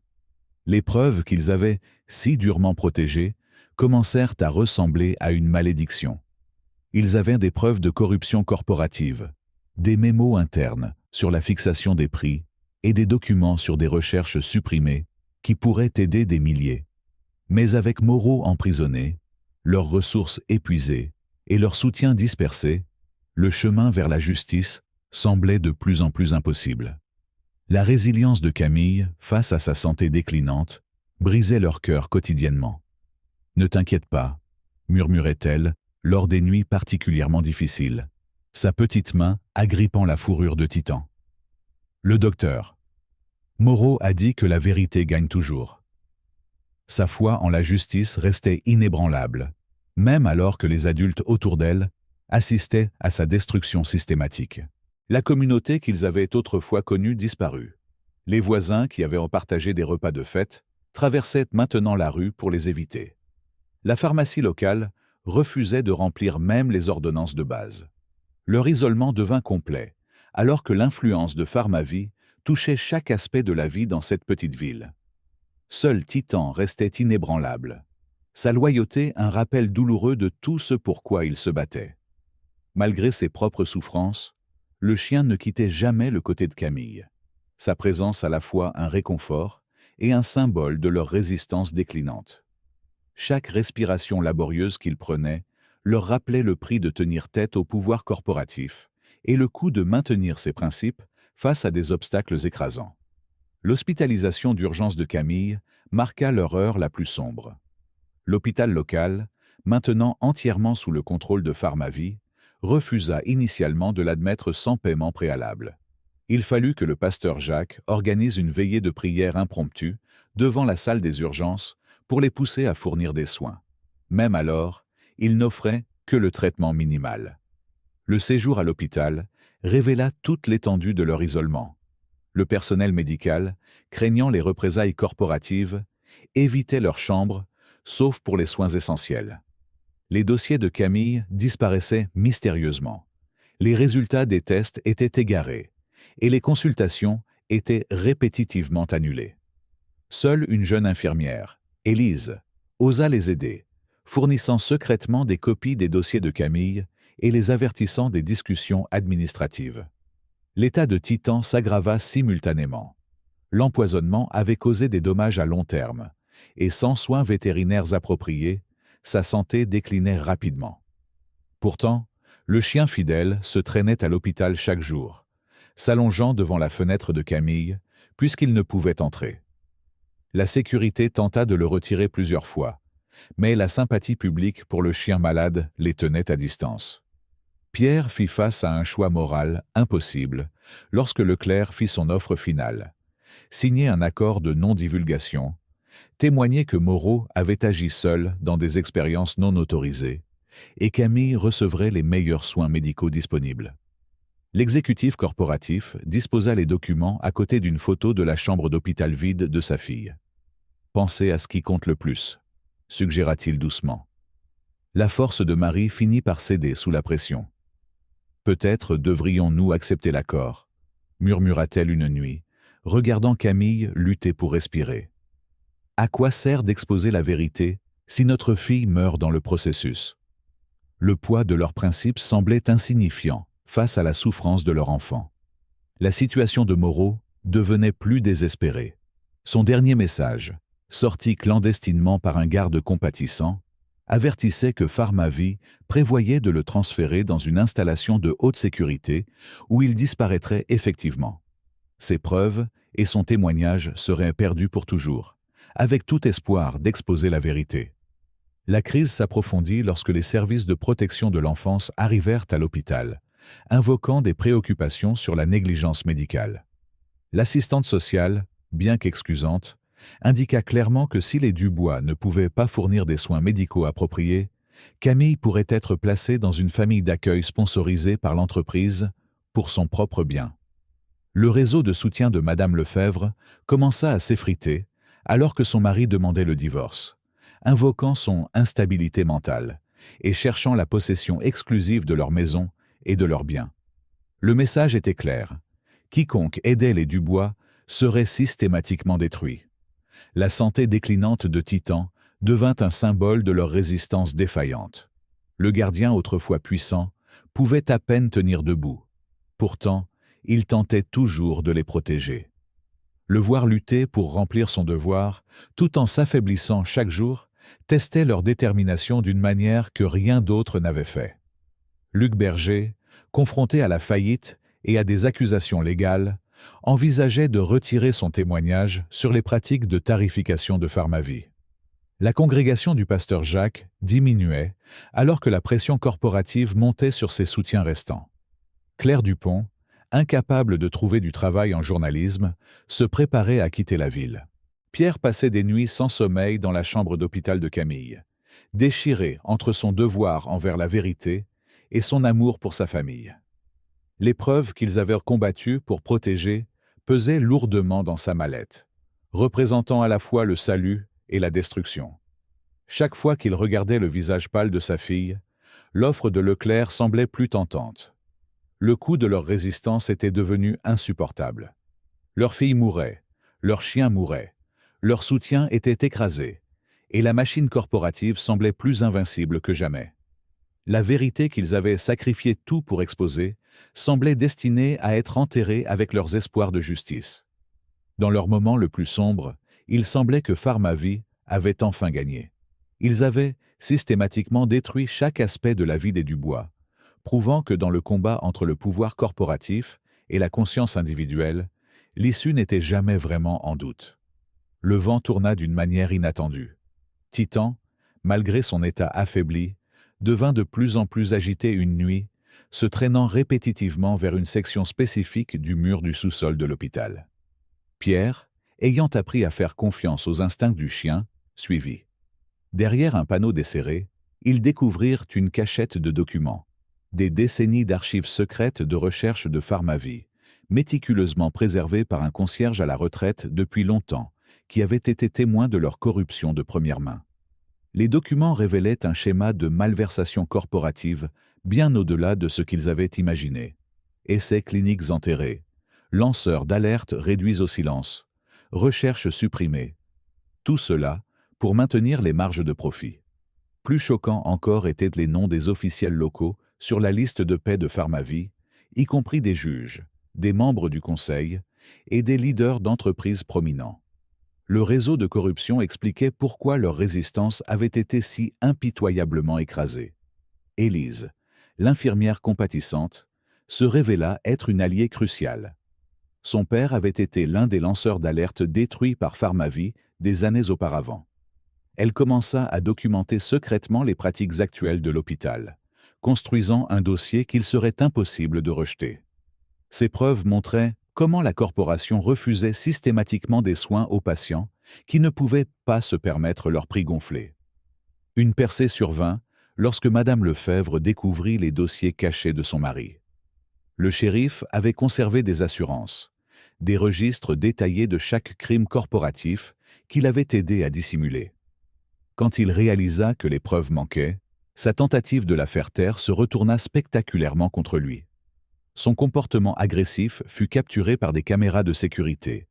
Les preuves qu'ils avaient si durement protégées commencèrent à ressembler à une malédiction. Ils avaient des preuves de corruption corporative, des mémos internes sur la fixation des prix et des documents sur des recherches supprimées qui pourraient aider des milliers. Mais avec Moreau emprisonné, leurs ressources épuisées et leur soutien dispersé, le chemin vers la justice semblait de plus en plus impossible. La résilience de Camille, face à sa santé déclinante, brisait leur cœur quotidiennement. « Ne t'inquiète pas », murmurait-elle lors des nuits particulièrement difficiles, sa petite main agrippant la fourrure de Titan. Le docteur. Moreau a dit que la vérité gagne toujours. Sa foi en la justice restait inébranlable, même alors que les adultes autour d'elle assistaient à sa destruction systématique. La communauté qu'ils avaient autrefois connue disparut. Les voisins qui avaient partagé des repas de fête traversaient maintenant la rue pour les éviter. La pharmacie locale refusait de remplir même les ordonnances de base. Leur isolement devint complet, alors que l'influence de Pharmavie touchait chaque aspect de la vie dans cette petite ville. Seul Titan restait inébranlable. Sa loyauté un rappel douloureux de tout ce pour quoi il se battait. Malgré ses propres souffrances, le chien ne quittait jamais le côté de Camille. Sa présence à la fois un réconfort et un symbole de leur résistance déclinante. Chaque respiration laborieuse qu'il prenait leur rappelait le prix de tenir tête au pouvoir corporatif et le coût de maintenir ses principes face à des obstacles écrasants. L'hospitalisation d'urgence de Camille marqua leur heure la plus sombre. L'hôpital local, maintenant entièrement sous le contrôle de Pharmavie, refusa initialement de l'admettre sans paiement préalable. Il fallut que le pasteur Jacques organise une veillée de prière impromptue devant la salle des urgences pour les pousser à fournir des soins. Même alors, il n'offrait que le traitement minimal. Le séjour à l'hôpital révéla toute l'étendue de leur isolement. Le personnel médical, craignant les représailles corporatives, évitait leur chambre, sauf pour les soins essentiels. Les dossiers de Camille disparaissaient mystérieusement. Les résultats des tests étaient égarés et les consultations étaient répétitivement annulées. Seule une jeune infirmière, Élise, osa les aider, fournissant secrètement des copies des dossiers de Camille et les avertissant des discussions administratives. L'état de Titan s'aggrava simultanément. L'empoisonnement avait causé des dommages à long terme, et sans soins vétérinaires appropriés, sa santé déclinait rapidement. Pourtant, le chien fidèle se traînait à l'hôpital chaque jour, s'allongeant devant la fenêtre de Camille, puisqu'il ne pouvait entrer. La sécurité tenta de le retirer plusieurs fois, mais la sympathie publique pour le chien malade les tenait à distance. Pierre fit face à un choix moral impossible lorsque Leclerc fit son offre finale. Signer un accord de non-divulgation, témoigner que Moreau avait agi seul dans des expériences non autorisées et Camille recevrait les meilleurs soins médicaux disponibles. L'exécutif corporatif disposa les documents à côté d'une photo de la chambre d'hôpital vide de sa fille. « Pensez à ce qui compte le plus », suggéra-t-il doucement. La force de Marie finit par céder sous la pression. « Peut-être devrions-nous accepter l'accord », murmura-t-elle une nuit, regardant Camille lutter pour respirer. « À quoi sert d'exposer la vérité si notre fille meurt dans le processus ?» Le poids de leurs principes semblait insignifiant face à la souffrance de leur enfant. La situation de Moreau devenait plus désespérée. Son dernier message, sorti clandestinement par un garde compatissant, avertissait que Pharmavie prévoyait de le transférer dans une installation de haute sécurité où il disparaîtrait effectivement. Ses preuves et son témoignage seraient perdus pour toujours, avec tout espoir d'exposer la vérité. La crise s'approfondit lorsque les services de protection de l'enfance arrivèrent à l'hôpital, invoquant des préoccupations sur la négligence médicale. L'assistante sociale, bien qu'excusante, indiqua clairement que si les Dubois ne pouvaient pas fournir des soins médicaux appropriés, Camille pourrait être placée dans une famille d'accueil sponsorisée par l'entreprise pour son propre bien. Le réseau de soutien de Madame Lefebvre commença à s'effriter alors que son mari demandait le divorce, invoquant son instabilité mentale et cherchant la possession exclusive de leur maison et de leurs biens. Le message était clair. Quiconque aidait les Dubois serait systématiquement détruit. La santé déclinante de Titan devint un symbole de leur résistance défaillante. Le gardien, autrefois puissant, pouvait à peine tenir debout. Pourtant, il tentait toujours de les protéger. Le voir lutter pour remplir son devoir, tout en s'affaiblissant chaque jour, testait leur détermination d'une manière que rien d'autre n'avait fait. Luc Berger, confronté à la faillite et à des accusations légales, envisageait de retirer son témoignage sur les pratiques de tarification de Pharmavie. La congrégation du pasteur Jacques diminuait alors que la pression corporative montait sur ses soutiens restants. Claire Dupont, incapable de trouver du travail en journalisme, se préparait à quitter la ville. Pierre passait des nuits sans sommeil dans la chambre d'hôpital de Camille, déchiré entre son devoir envers la vérité et son amour pour sa famille. L'épreuve qu'ils avaient combattue pour protéger pesait lourdement dans sa mallette, représentant à la fois le salut et la destruction. Chaque fois qu'il regardait le visage pâle de sa fille, l'offre de Leclerc semblait plus tentante. Le coût de leur résistance était devenu insupportable. Leur fille mourait, leur chien mourait, leur soutien était écrasé, et la machine corporative semblait plus invincible que jamais. La vérité qu'ils avaient sacrifié tout pour exposer semblait destinée à être enterrée avec leurs espoirs de justice. Dans leur moment le plus sombre, il semblait que Pharmavie avait enfin gagné. Ils avaient systématiquement détruit chaque aspect de la vie des Dubois, prouvant que dans le combat entre le pouvoir corporatif et la conscience individuelle, l'issue n'était jamais vraiment en doute. Le vent tourna d'une manière inattendue. Titan, malgré son état affaibli, devint de plus en plus agité une nuit, se traînant répétitivement vers une section spécifique du mur du sous-sol de l'hôpital. Pierre, ayant appris à faire confiance aux instincts du chien, suivit. Derrière un panneau desserré, ils découvrirent une cachette de documents, des décennies d'archives secrètes de recherche de Pharmavie, méticuleusement préservées par un concierge à la retraite depuis longtemps, qui avait été témoin de leur corruption de première main. Les documents révélaient un schéma de malversation corporative bien au-delà de ce qu'ils avaient imaginé. Essais cliniques enterrés, lanceurs d'alerte réduits au silence, recherches supprimées. Tout cela pour maintenir les marges de profit. Plus choquants encore étaient les noms des officiels locaux sur la liste de paie de Pharmavie, y compris des juges, des membres du conseil et des leaders d'entreprises prominents. Le réseau de corruption expliquait pourquoi leur résistance avait été si impitoyablement écrasée. Élise, l'infirmière compatissante, se révéla être une alliée cruciale. Son père avait été l'un des lanceurs d'alerte détruits par Pharmavie des années auparavant. Elle commença à documenter secrètement les pratiques actuelles de l'hôpital, construisant un dossier qu'il serait impossible de rejeter. Ces preuves montraient comment la corporation refusait systématiquement des soins aux patients qui ne pouvaient pas se permettre leur prix gonflé. Une percée survint lorsque Madame Lefebvre découvrit les dossiers cachés de son mari. Le shérif avait conservé des assurances, des registres détaillés de chaque crime corporatif qu'il avait aidé à dissimuler. Quand il réalisa que les preuves manquaient, sa tentative de la faire taire se retourna spectaculairement contre lui. Son comportement agressif fut capturé par des caméras de sécurité,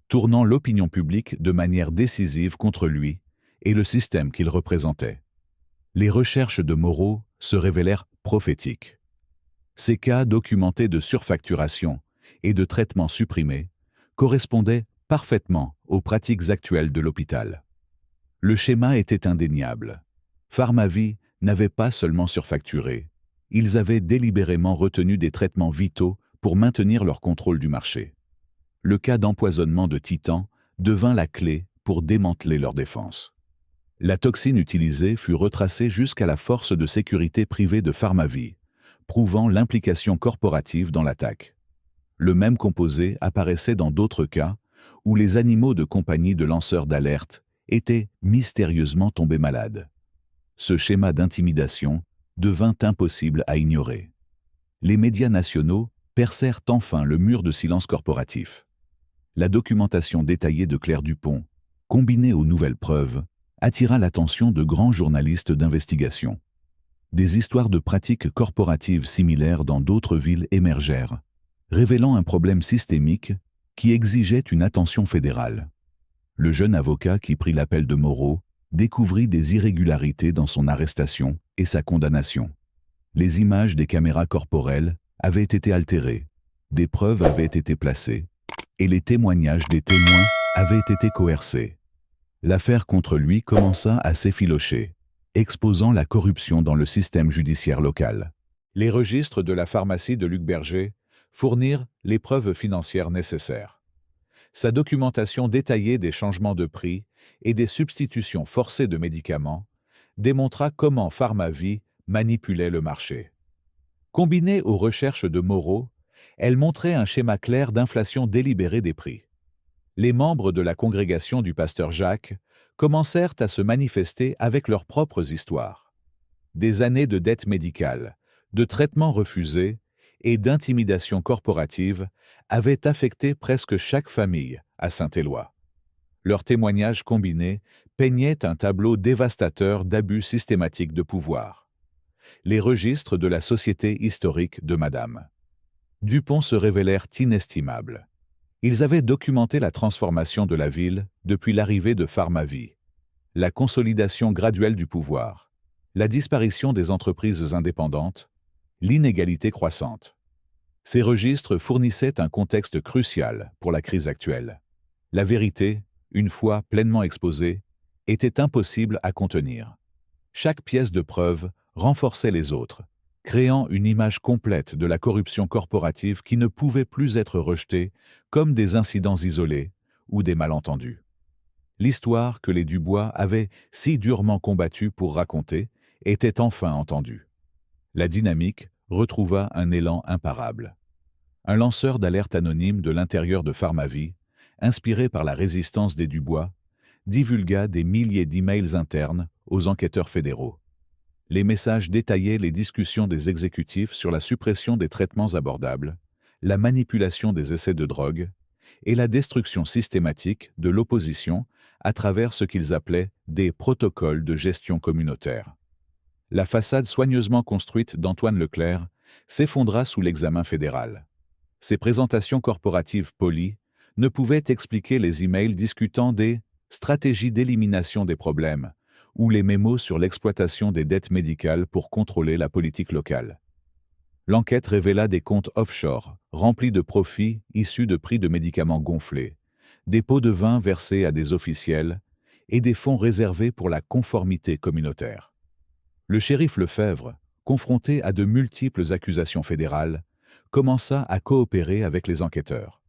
tournant l'opinion publique de manière décisive contre lui et le système qu'il représentait. Les recherches de Moreau se révélèrent prophétiques. Ces cas documentés de surfacturation et de traitements supprimés correspondaient parfaitement aux pratiques actuelles de l'hôpital. Le schéma était indéniable. Pharmavie n'avait pas seulement surfacturé, ils avaient délibérément retenu des traitements vitaux pour maintenir leur contrôle du marché. Le cas d'empoisonnement de Titan devint la clé pour démanteler leur défense. La toxine utilisée fut retracée jusqu'à la force de sécurité privée de Pharmavie, prouvant l'implication corporative dans l'attaque. Le même composé apparaissait dans d'autres cas où les animaux de compagnie de lanceurs d'alerte étaient mystérieusement tombés malades. Ce schéma d'intimidation devint impossible à ignorer. Les médias nationaux percèrent enfin le mur de silence corporatif. La documentation détaillée de Claire Dupont, combinée aux nouvelles preuves, attira l'attention de grands journalistes d'investigation. Des histoires de pratiques corporatives similaires dans d'autres villes émergèrent, révélant un problème systémique qui exigeait une attention fédérale. Le jeune avocat qui prit l'appel de Moreau découvrit des irrégularités dans son arrestation et sa condamnation. Les images des caméras corporelles avaient été altérées, des preuves avaient été placées, et les témoignages des témoins avaient été coercés. L'affaire contre lui commença à s'effilocher, exposant la corruption dans le système judiciaire local. Les registres de la pharmacie de Luc Berger fournirent les preuves financières nécessaires. Sa documentation détaillée des changements de prix et des substitutions forcées de médicaments démontra comment Pharmavie manipulait le marché. Combinée aux recherches de Moreau, elle montrait un schéma clair d'inflation délibérée des prix. Les membres de la congrégation du pasteur Jacques commencèrent à se manifester avec leurs propres histoires. Des années de dettes médicales, de traitements refusés et d'intimidation corporative avaient affecté presque chaque famille à Saint-Éloi. Leurs témoignages combinés peignaient un tableau dévastateur d'abus systématiques de pouvoir. Les registres de la Société historique de Madame Dupont se révélèrent inestimables. Ils avaient documenté la transformation de la ville depuis l'arrivée de Pharmavie, la consolidation graduelle du pouvoir, la disparition des entreprises indépendantes, l'inégalité croissante. Ces registres fournissaient un contexte crucial pour la crise actuelle. La vérité, une fois pleinement exposée, était impossible à contenir. Chaque pièce de preuve renforçait les autres, créant une image complète de la corruption corporative qui ne pouvait plus être rejetée comme des incidents isolés ou des malentendus. L'histoire que les Dubois avaient si durement combattue pour raconter était enfin entendue. La dynamique retrouva un élan imparable. Un lanceur d'alerte anonyme de l'intérieur de Pharmavie, inspiré par la résistance des Dubois, divulgua des milliers d'emails internes aux enquêteurs fédéraux. Les messages détaillaient les discussions des exécutifs sur la suppression des traitements abordables, la manipulation des essais de drogue et la destruction systématique de l'opposition à travers ce qu'ils appelaient des protocoles de gestion communautaire. La façade soigneusement construite d'Antoine Leclerc s'effondra sous l'examen fédéral. Ses présentations corporatives polies ne pouvaient expliquer les emails discutant des stratégies d'élimination des problèmes ou les mémos sur l'exploitation des dettes médicales pour contrôler la politique locale. L'enquête révéla des comptes offshore remplis de profits issus de prix de médicaments gonflés, des pots de vin versés à des officiels et des fonds réservés pour la conformité communautaire. Le shérif Lefebvre, confronté à de multiples accusations fédérales, commença à coopérer avec les enquêteurs.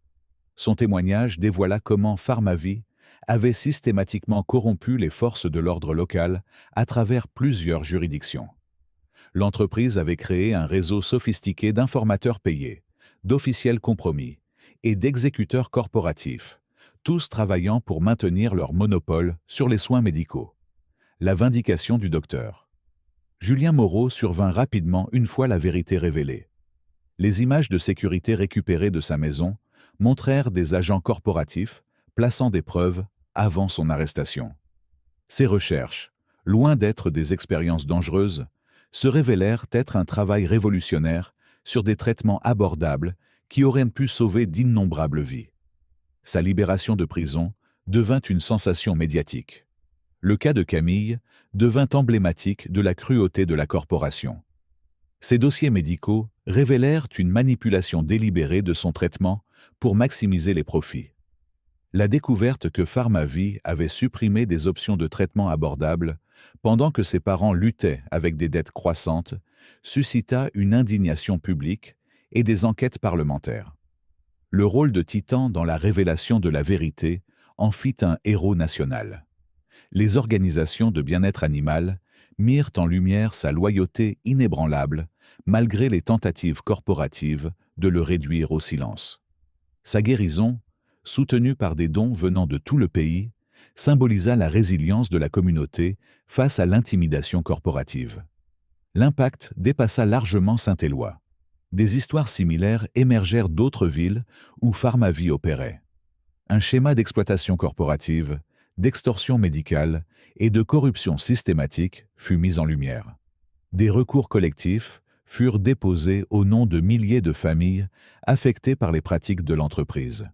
Son témoignage dévoila comment Pharmavie avait systématiquement corrompu les forces de l'ordre local à travers plusieurs juridictions. L'entreprise avait créé un réseau sophistiqué d'informateurs payés, d'officiels compromis et d'exécuteurs corporatifs, tous travaillant pour maintenir leur monopole sur les soins médicaux. La vindication du docteur. Julien Moreau survint rapidement une fois la vérité révélée. Les images de sécurité récupérées de sa maison montrèrent des agents corporatifs plaçant des preuves avant son arrestation. Ces recherches, loin d'être des expériences dangereuses, se révélèrent être un travail révolutionnaire sur des traitements abordables qui auraient pu sauver d'innombrables vies. Sa libération de prison devint une sensation médiatique. Le cas de Camille devint emblématique de la cruauté de la corporation. Ces dossiers médicaux révélèrent une manipulation délibérée de son traitement pour maximiser les profits. La découverte que PharmaVie avait supprimé des options de traitement abordables pendant que ses parents luttaient avec des dettes croissantes suscita une indignation publique et des enquêtes parlementaires. Le rôle de Titan dans la révélation de la vérité en fit un héros national. Les organisations de bien-être animal mirent en lumière sa loyauté inébranlable malgré les tentatives corporatives de le réduire au silence. Sa guérison, soutenue par des dons venant de tout le pays, symbolisa la résilience de la communauté face à l'intimidation corporative. L'impact dépassa largement Saint-Éloi. Des histoires similaires émergèrent d'autres villes où PharmaVie opérait. Un schéma d'exploitation corporative, d'extorsion médicale et de corruption systématique fut mis en lumière. Des recours collectifs furent déposés au nom de milliers de familles affectées par les pratiques de l'entreprise.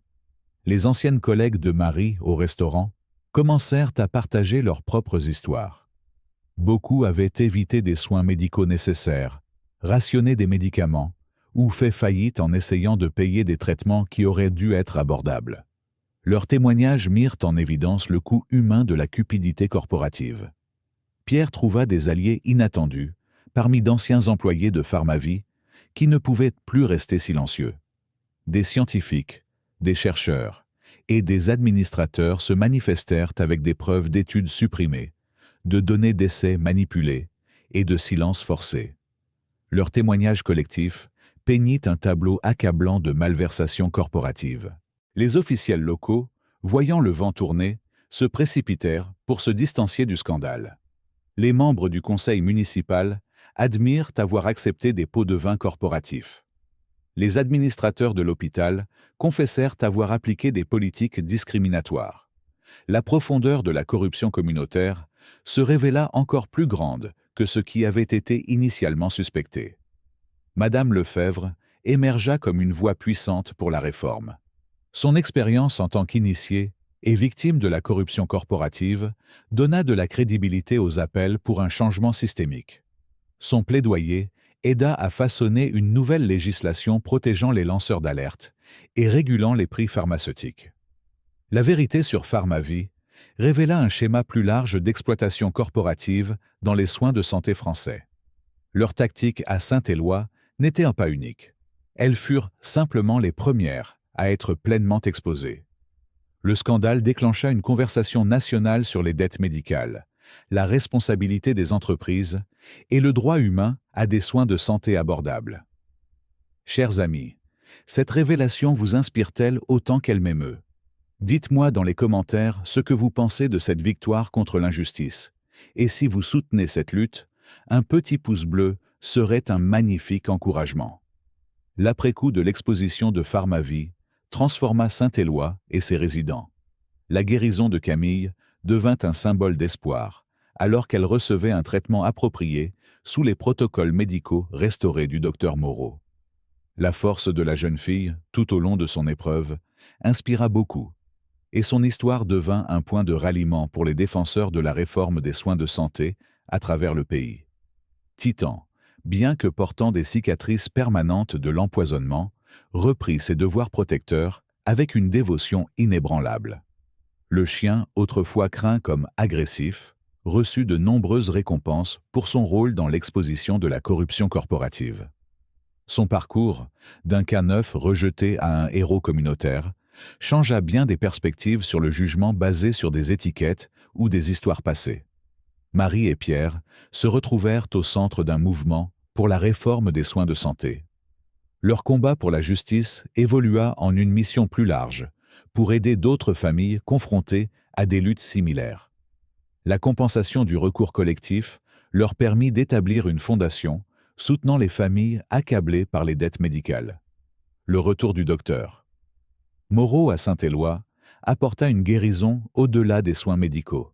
Les anciennes collègues de Marie au restaurant commencèrent à partager leurs propres histoires. Beaucoup avaient évité des soins médicaux nécessaires, rationné des médicaments ou fait faillite en essayant de payer des traitements qui auraient dû être abordables. Leurs témoignages mirent en évidence le coût humain de la cupidité corporative. Pierre trouva des alliés inattendus parmi d'anciens employés de PharmaVie qui ne pouvaient plus rester silencieux. Des scientifiques, des chercheurs et des administrateurs se manifestèrent avec des preuves d'études supprimées, de données d'essais manipulées et de silence forcé. Leur témoignage collectif peignit un tableau accablant de malversation corporative. Les officiels locaux, voyant le vent tourner, se précipitèrent pour se distancier du scandale. Les membres du conseil municipal admirent avoir accepté des pots de vin corporatifs. Les administrateurs de l'hôpital confessèrent avoir appliqué des politiques discriminatoires. La profondeur de la corruption communautaire se révéla encore plus grande que ce qui avait été initialement suspecté. Madame Lefebvre émergea comme une voix puissante pour la réforme. Son expérience en tant qu'initiée et victime de la corruption corporative donna de la crédibilité aux appels pour un changement systémique. Son plaidoyer aida à façonner une nouvelle législation protégeant les lanceurs d'alerte et régulant les prix pharmaceutiques. La vérité sur PharmaVie révéla un schéma plus large d'exploitation corporative dans les soins de santé français. Leurs tactiques à Saint-Éloi n'étaient pas uniques. Elles furent simplement les premières à être pleinement exposées. Le scandale déclencha une conversation nationale sur les dettes médicales, la responsabilité des entreprises et le droit humain à des soins de santé abordables. Chers amis, cette révélation vous inspire-t-elle autant qu'elle m'émeut? Dites-moi dans les commentaires ce que vous pensez de cette victoire contre l'injustice. Et si vous soutenez cette lutte, un petit pouce bleu serait un magnifique encouragement. L'après-coup de l'exposition de PharmaVie transforma Saint-Éloi et ses résidents. La guérison de Camille devint un symbole d'espoir, alors qu'elle recevait un traitement approprié sous les protocoles médicaux restaurés du docteur Moreau. La force de la jeune fille, tout au long de son épreuve, inspira beaucoup, et son histoire devint un point de ralliement pour les défenseurs de la réforme des soins de santé à travers le pays. Titan, bien que portant des cicatrices permanentes de l'empoisonnement, reprit ses devoirs protecteurs avec une dévotion inébranlable. Le chien, autrefois craint comme agressif, reçut de nombreuses récompenses pour son rôle dans l'exposition de la corruption corporative. Son parcours, d'un cas neuf rejeté à un héros communautaire, changea bien des perspectives sur le jugement basé sur des étiquettes ou des histoires passées. Marie et Pierre se retrouvèrent au centre d'un mouvement pour la réforme des soins de santé. Leur combat pour la justice évolua en une mission plus large, pour aider d'autres familles confrontées à des luttes similaires. La compensation du recours collectif leur permit d'établir une fondation soutenant les familles accablées par les dettes médicales. Le retour du docteur. Moreau, à Saint-Éloi, apporta une guérison au-delà des soins médicaux.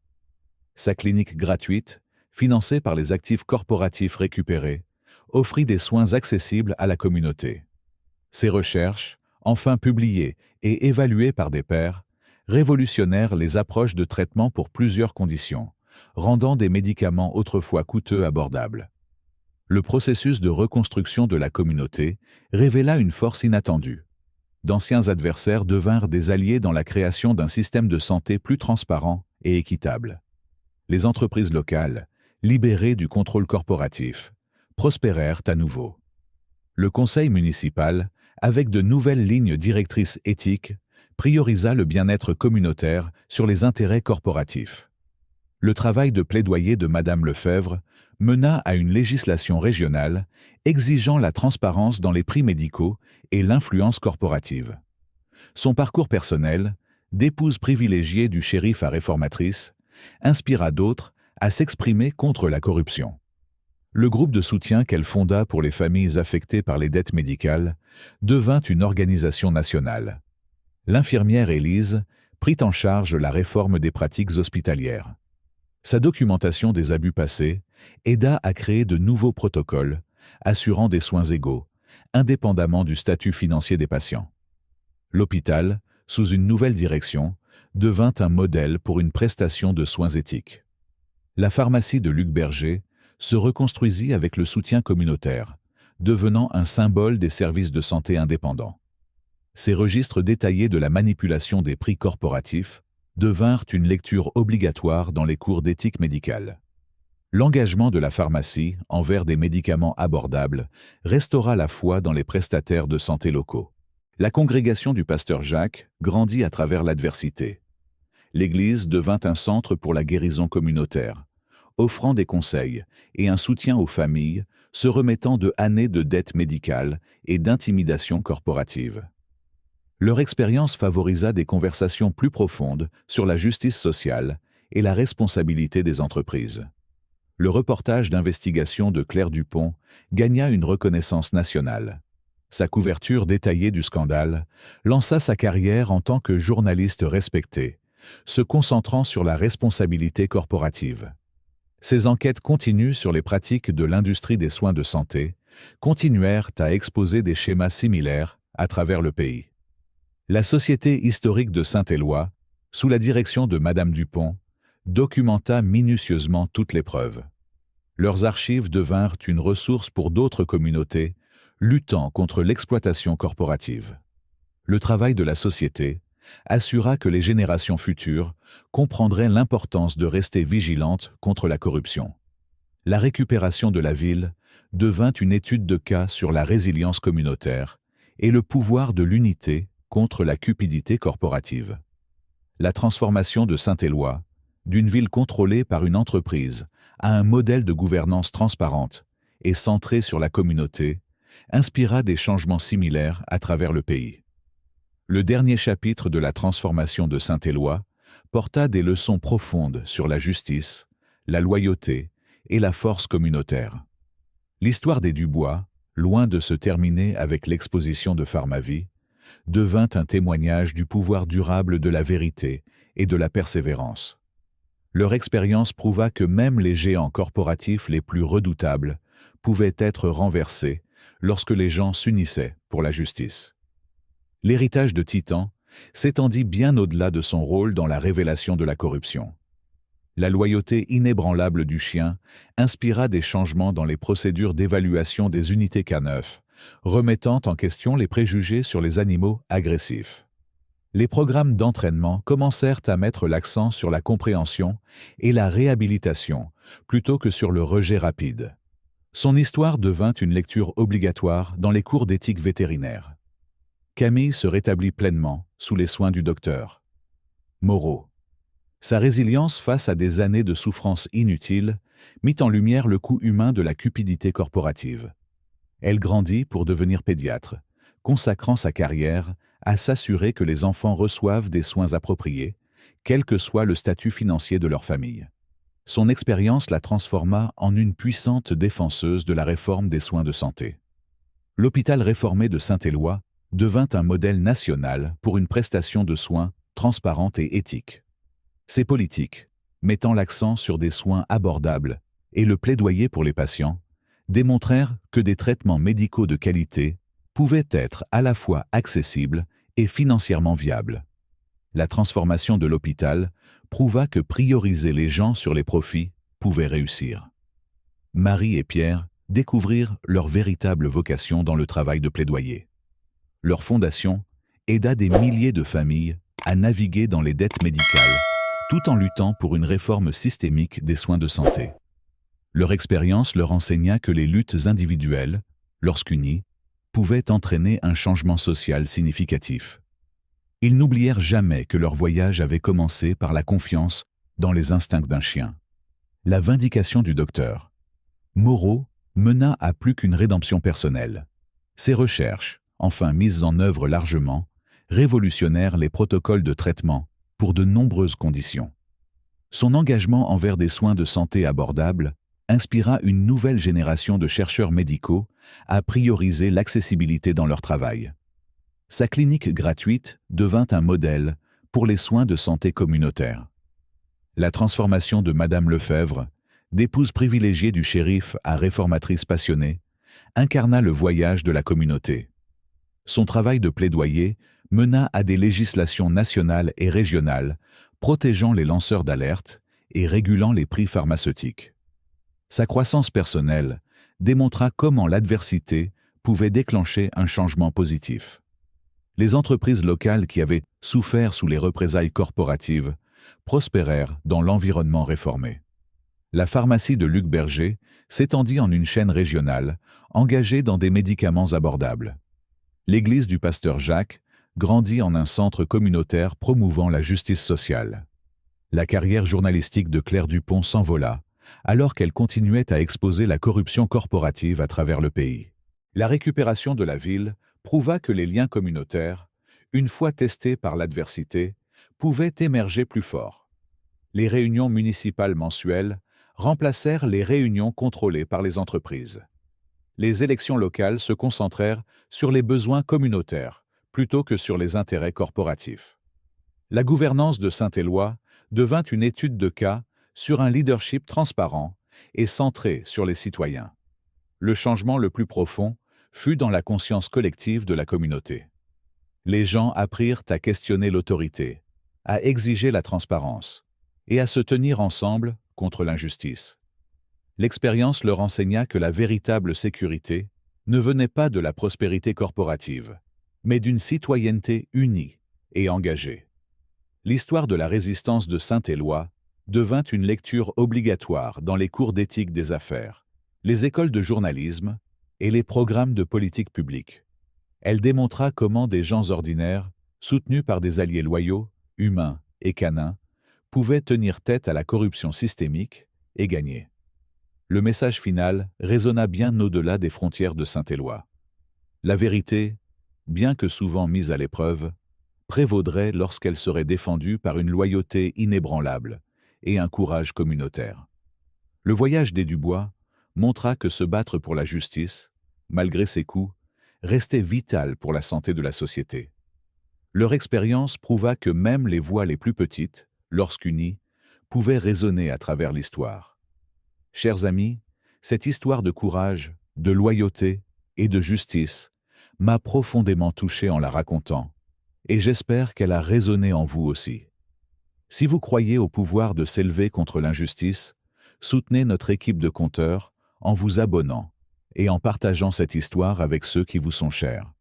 Sa clinique gratuite, financée par les actifs corporatifs récupérés, offrit des soins accessibles à la communauté. Ses recherches, enfin publiées et évaluées par des pairs, révolutionnèrent les approches de traitement pour plusieurs conditions, rendant des médicaments autrefois coûteux abordables. Le processus de reconstruction de la communauté révéla une force inattendue. D'anciens adversaires devinrent des alliés dans la création d'un système de santé plus transparent et équitable. Les entreprises locales, libérées du contrôle corporatif, prospérèrent à nouveau. Le conseil municipal, avec de nouvelles lignes directrices éthiques, priorisa le bien-être communautaire sur les intérêts corporatifs. Le travail de plaidoyer de Madame Lefebvre mena à une législation régionale exigeant la transparence dans les prix médicaux et l'influence corporative. Son parcours personnel, d'épouse privilégiée du shérif à réformatrice, inspira d'autres à s'exprimer contre la corruption. Le groupe de soutien qu'elle fonda pour les familles affectées par les dettes médicales devint une organisation nationale. L'infirmière Élise prit en charge la réforme des pratiques hospitalières. Sa documentation des abus passés aida à créer de nouveaux protocoles, assurant des soins égaux, indépendamment du statut financier des patients. L'hôpital, sous une nouvelle direction, devint un modèle pour une prestation de soins éthiques. La pharmacie de Luc Berger se reconstruisit avec le soutien communautaire, devenant un symbole des services de santé indépendants. Ces registres détaillés de la manipulation des prix corporatifs devinrent une lecture obligatoire dans les cours d'éthique médicale. L'engagement de la pharmacie envers des médicaments abordables restaura la foi dans les prestataires de santé locaux. La congrégation du pasteur Jacques grandit à travers l'adversité. L'Église devint un centre pour la guérison communautaire, offrant des conseils et un soutien aux familles se remettant de années de dettes médicales et d'intimidation corporative. Leur expérience favorisa des conversations plus profondes sur la justice sociale et la responsabilité des entreprises. Le reportage d'investigation de Claire Dupont gagna une reconnaissance nationale. Sa couverture détaillée du scandale lança sa carrière en tant que journaliste respecté, se concentrant sur la responsabilité corporative. Ces enquêtes continues sur les pratiques de l'industrie des soins de santé continuèrent à exposer des schémas similaires à travers le pays. La Société historique de Saint-Éloi, sous la direction de Madame Dupont, documenta minutieusement toutes les preuves. Leurs archives devinrent une ressource pour d'autres communautés, luttant contre l'exploitation corporative. Le travail de la Société assura que les générations futures comprendraient l'importance de rester vigilantes contre la corruption. La récupération de la ville devint une étude de cas sur la résilience communautaire et le pouvoir de l'unité contre la cupidité corporative. La transformation de Saint-Éloi, d'une ville contrôlée par une entreprise à un modèle de gouvernance transparente et centré sur la communauté, inspira des changements similaires à travers le pays. Le dernier chapitre de la transformation de Saint-Éloi porta des leçons profondes sur la justice, la loyauté et la force communautaire. L'histoire des Dubois, loin de se terminer avec l'exposition de Pharmavie, devint un témoignage du pouvoir durable de la vérité et de la persévérance. Leur expérience prouva que même les géants corporatifs les plus redoutables pouvaient être renversés lorsque les gens s'unissaient pour la justice. L'héritage de Titan s'étendit bien au-delà de son rôle dans la révélation de la corruption. La loyauté inébranlable du chien inspira des changements dans les procédures d'évaluation des unités K9, remettant en question les préjugés sur les animaux agressifs. Les programmes d'entraînement commencèrent à mettre l'accent sur la compréhension et la réhabilitation, plutôt que sur le rejet rapide. Son histoire devint une lecture obligatoire dans les cours d'éthique vétérinaire. Camille se rétablit pleinement sous les soins du docteur Moreau. Sa résilience face à des années de souffrance inutiles mit en lumière le coût humain de la cupidité corporative. Elle grandit pour devenir pédiatre, consacrant sa carrière à s'assurer que les enfants reçoivent des soins appropriés, quel que soit le statut financier de leur famille. Son expérience la transforma en une puissante défenseuse de la réforme des soins de santé. L'hôpital réformé de Saint-Éloi devint un modèle national pour une prestation de soins transparente et éthique. Ces politiques, mettant l'accent sur des soins abordables et le plaidoyer pour les patients, démontrèrent que des traitements médicaux de qualité pouvaient être à la fois accessibles et financièrement viables. La transformation de l'hôpital prouva que prioriser les gens sur les profits pouvait réussir. Marie et Pierre découvrirent leur véritable vocation dans le travail de plaidoyer. Leur fondation aida des milliers de familles à naviguer dans les dettes médicales, tout en luttant pour une réforme systémique des soins de santé. Leur expérience leur enseigna que les luttes individuelles, lorsqu'unies, pouvaient entraîner un changement social significatif. Ils n'oublièrent jamais que leur voyage avait commencé par la confiance dans les instincts d'un chien. La vindication du docteur Moreau mena à plus qu'une rédemption personnelle. Ses recherches, enfin mises en œuvre largement, révolutionnèrent les protocoles de traitement pour de nombreuses conditions. Son engagement envers des soins de santé abordables inspira une nouvelle génération de chercheurs médicaux à prioriser l'accessibilité dans leur travail. Sa clinique gratuite devint un modèle pour les soins de santé communautaires. La transformation de Madame Lefebvre, d'épouse privilégiée du shérif à réformatrice passionnée, incarna le voyage de la communauté. Son travail de plaidoyer mena à des législations nationales et régionales protégeant les lanceurs d'alerte et régulant les prix pharmaceutiques. Sa croissance personnelle démontra comment l'adversité pouvait déclencher un changement positif. Les entreprises locales qui avaient souffert sous les représailles corporatives prospérèrent dans l'environnement réformé. La pharmacie de Luc Berger s'étendit en une chaîne régionale, engagée dans des médicaments abordables. L'église du pasteur Jacques grandit en un centre communautaire promouvant la justice sociale. La carrière journalistique de Claire Dupont s'envola, alors qu'elle continuait à exposer la corruption corporative à travers le pays. La récupération de la ville prouva que les liens communautaires, une fois testés par l'adversité, pouvaient émerger plus forts. Les réunions municipales mensuelles remplacèrent les réunions contrôlées par les entreprises. Les élections locales se concentrèrent sur les besoins communautaires plutôt que sur les intérêts corporatifs. La gouvernance de Saint-Éloi devint une étude de cas sur un leadership transparent et centré sur les citoyens. Le changement le plus profond fut dans la conscience collective de la communauté. Les gens apprirent à questionner l'autorité, à exiger la transparence et à se tenir ensemble contre l'injustice. L'expérience leur enseigna que la véritable sécurité ne venait pas de la prospérité corporative, mais d'une citoyenneté unie et engagée. L'histoire de la résistance de Saint-Éloi devint une lecture obligatoire dans les cours d'éthique des affaires, les écoles de journalisme et les programmes de politique publique. Elle démontra comment des gens ordinaires, soutenus par des alliés loyaux, humains et canins, pouvaient tenir tête à la corruption systémique et gagner. Le message final résonna bien au-delà des frontières de Saint-Éloi. La vérité, bien que souvent mise à l'épreuve, prévaudrait lorsqu'elle serait défendue par une loyauté inébranlable et un courage communautaire. Le voyage des Dubois montra que se battre pour la justice, malgré ses coûts, restait vital pour la santé de la société. Leur expérience prouva que même les voix les plus petites, lorsqu'unies, pouvaient résonner à travers l'histoire. Chers amis, cette histoire de courage, de loyauté et de justice m'a profondément touché en la racontant, et j'espère qu'elle a résonné en vous aussi. Si vous croyez au pouvoir de s'élever contre l'injustice, soutenez notre équipe de conteurs en vous abonnant et en partageant cette histoire avec ceux qui vous sont chers.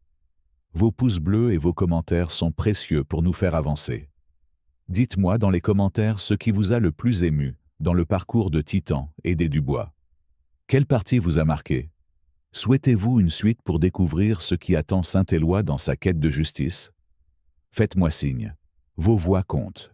Vos pouces bleus et vos commentaires sont précieux pour nous faire avancer. Dites-moi dans les commentaires ce qui vous a le plus ému dans le parcours de Titan et des Dubois. Quelle partie vous a marqué? Souhaitez-vous une suite pour découvrir ce qui attend Saint-Éloi dans sa quête de justice? Faites-moi signe. Vos voix comptent.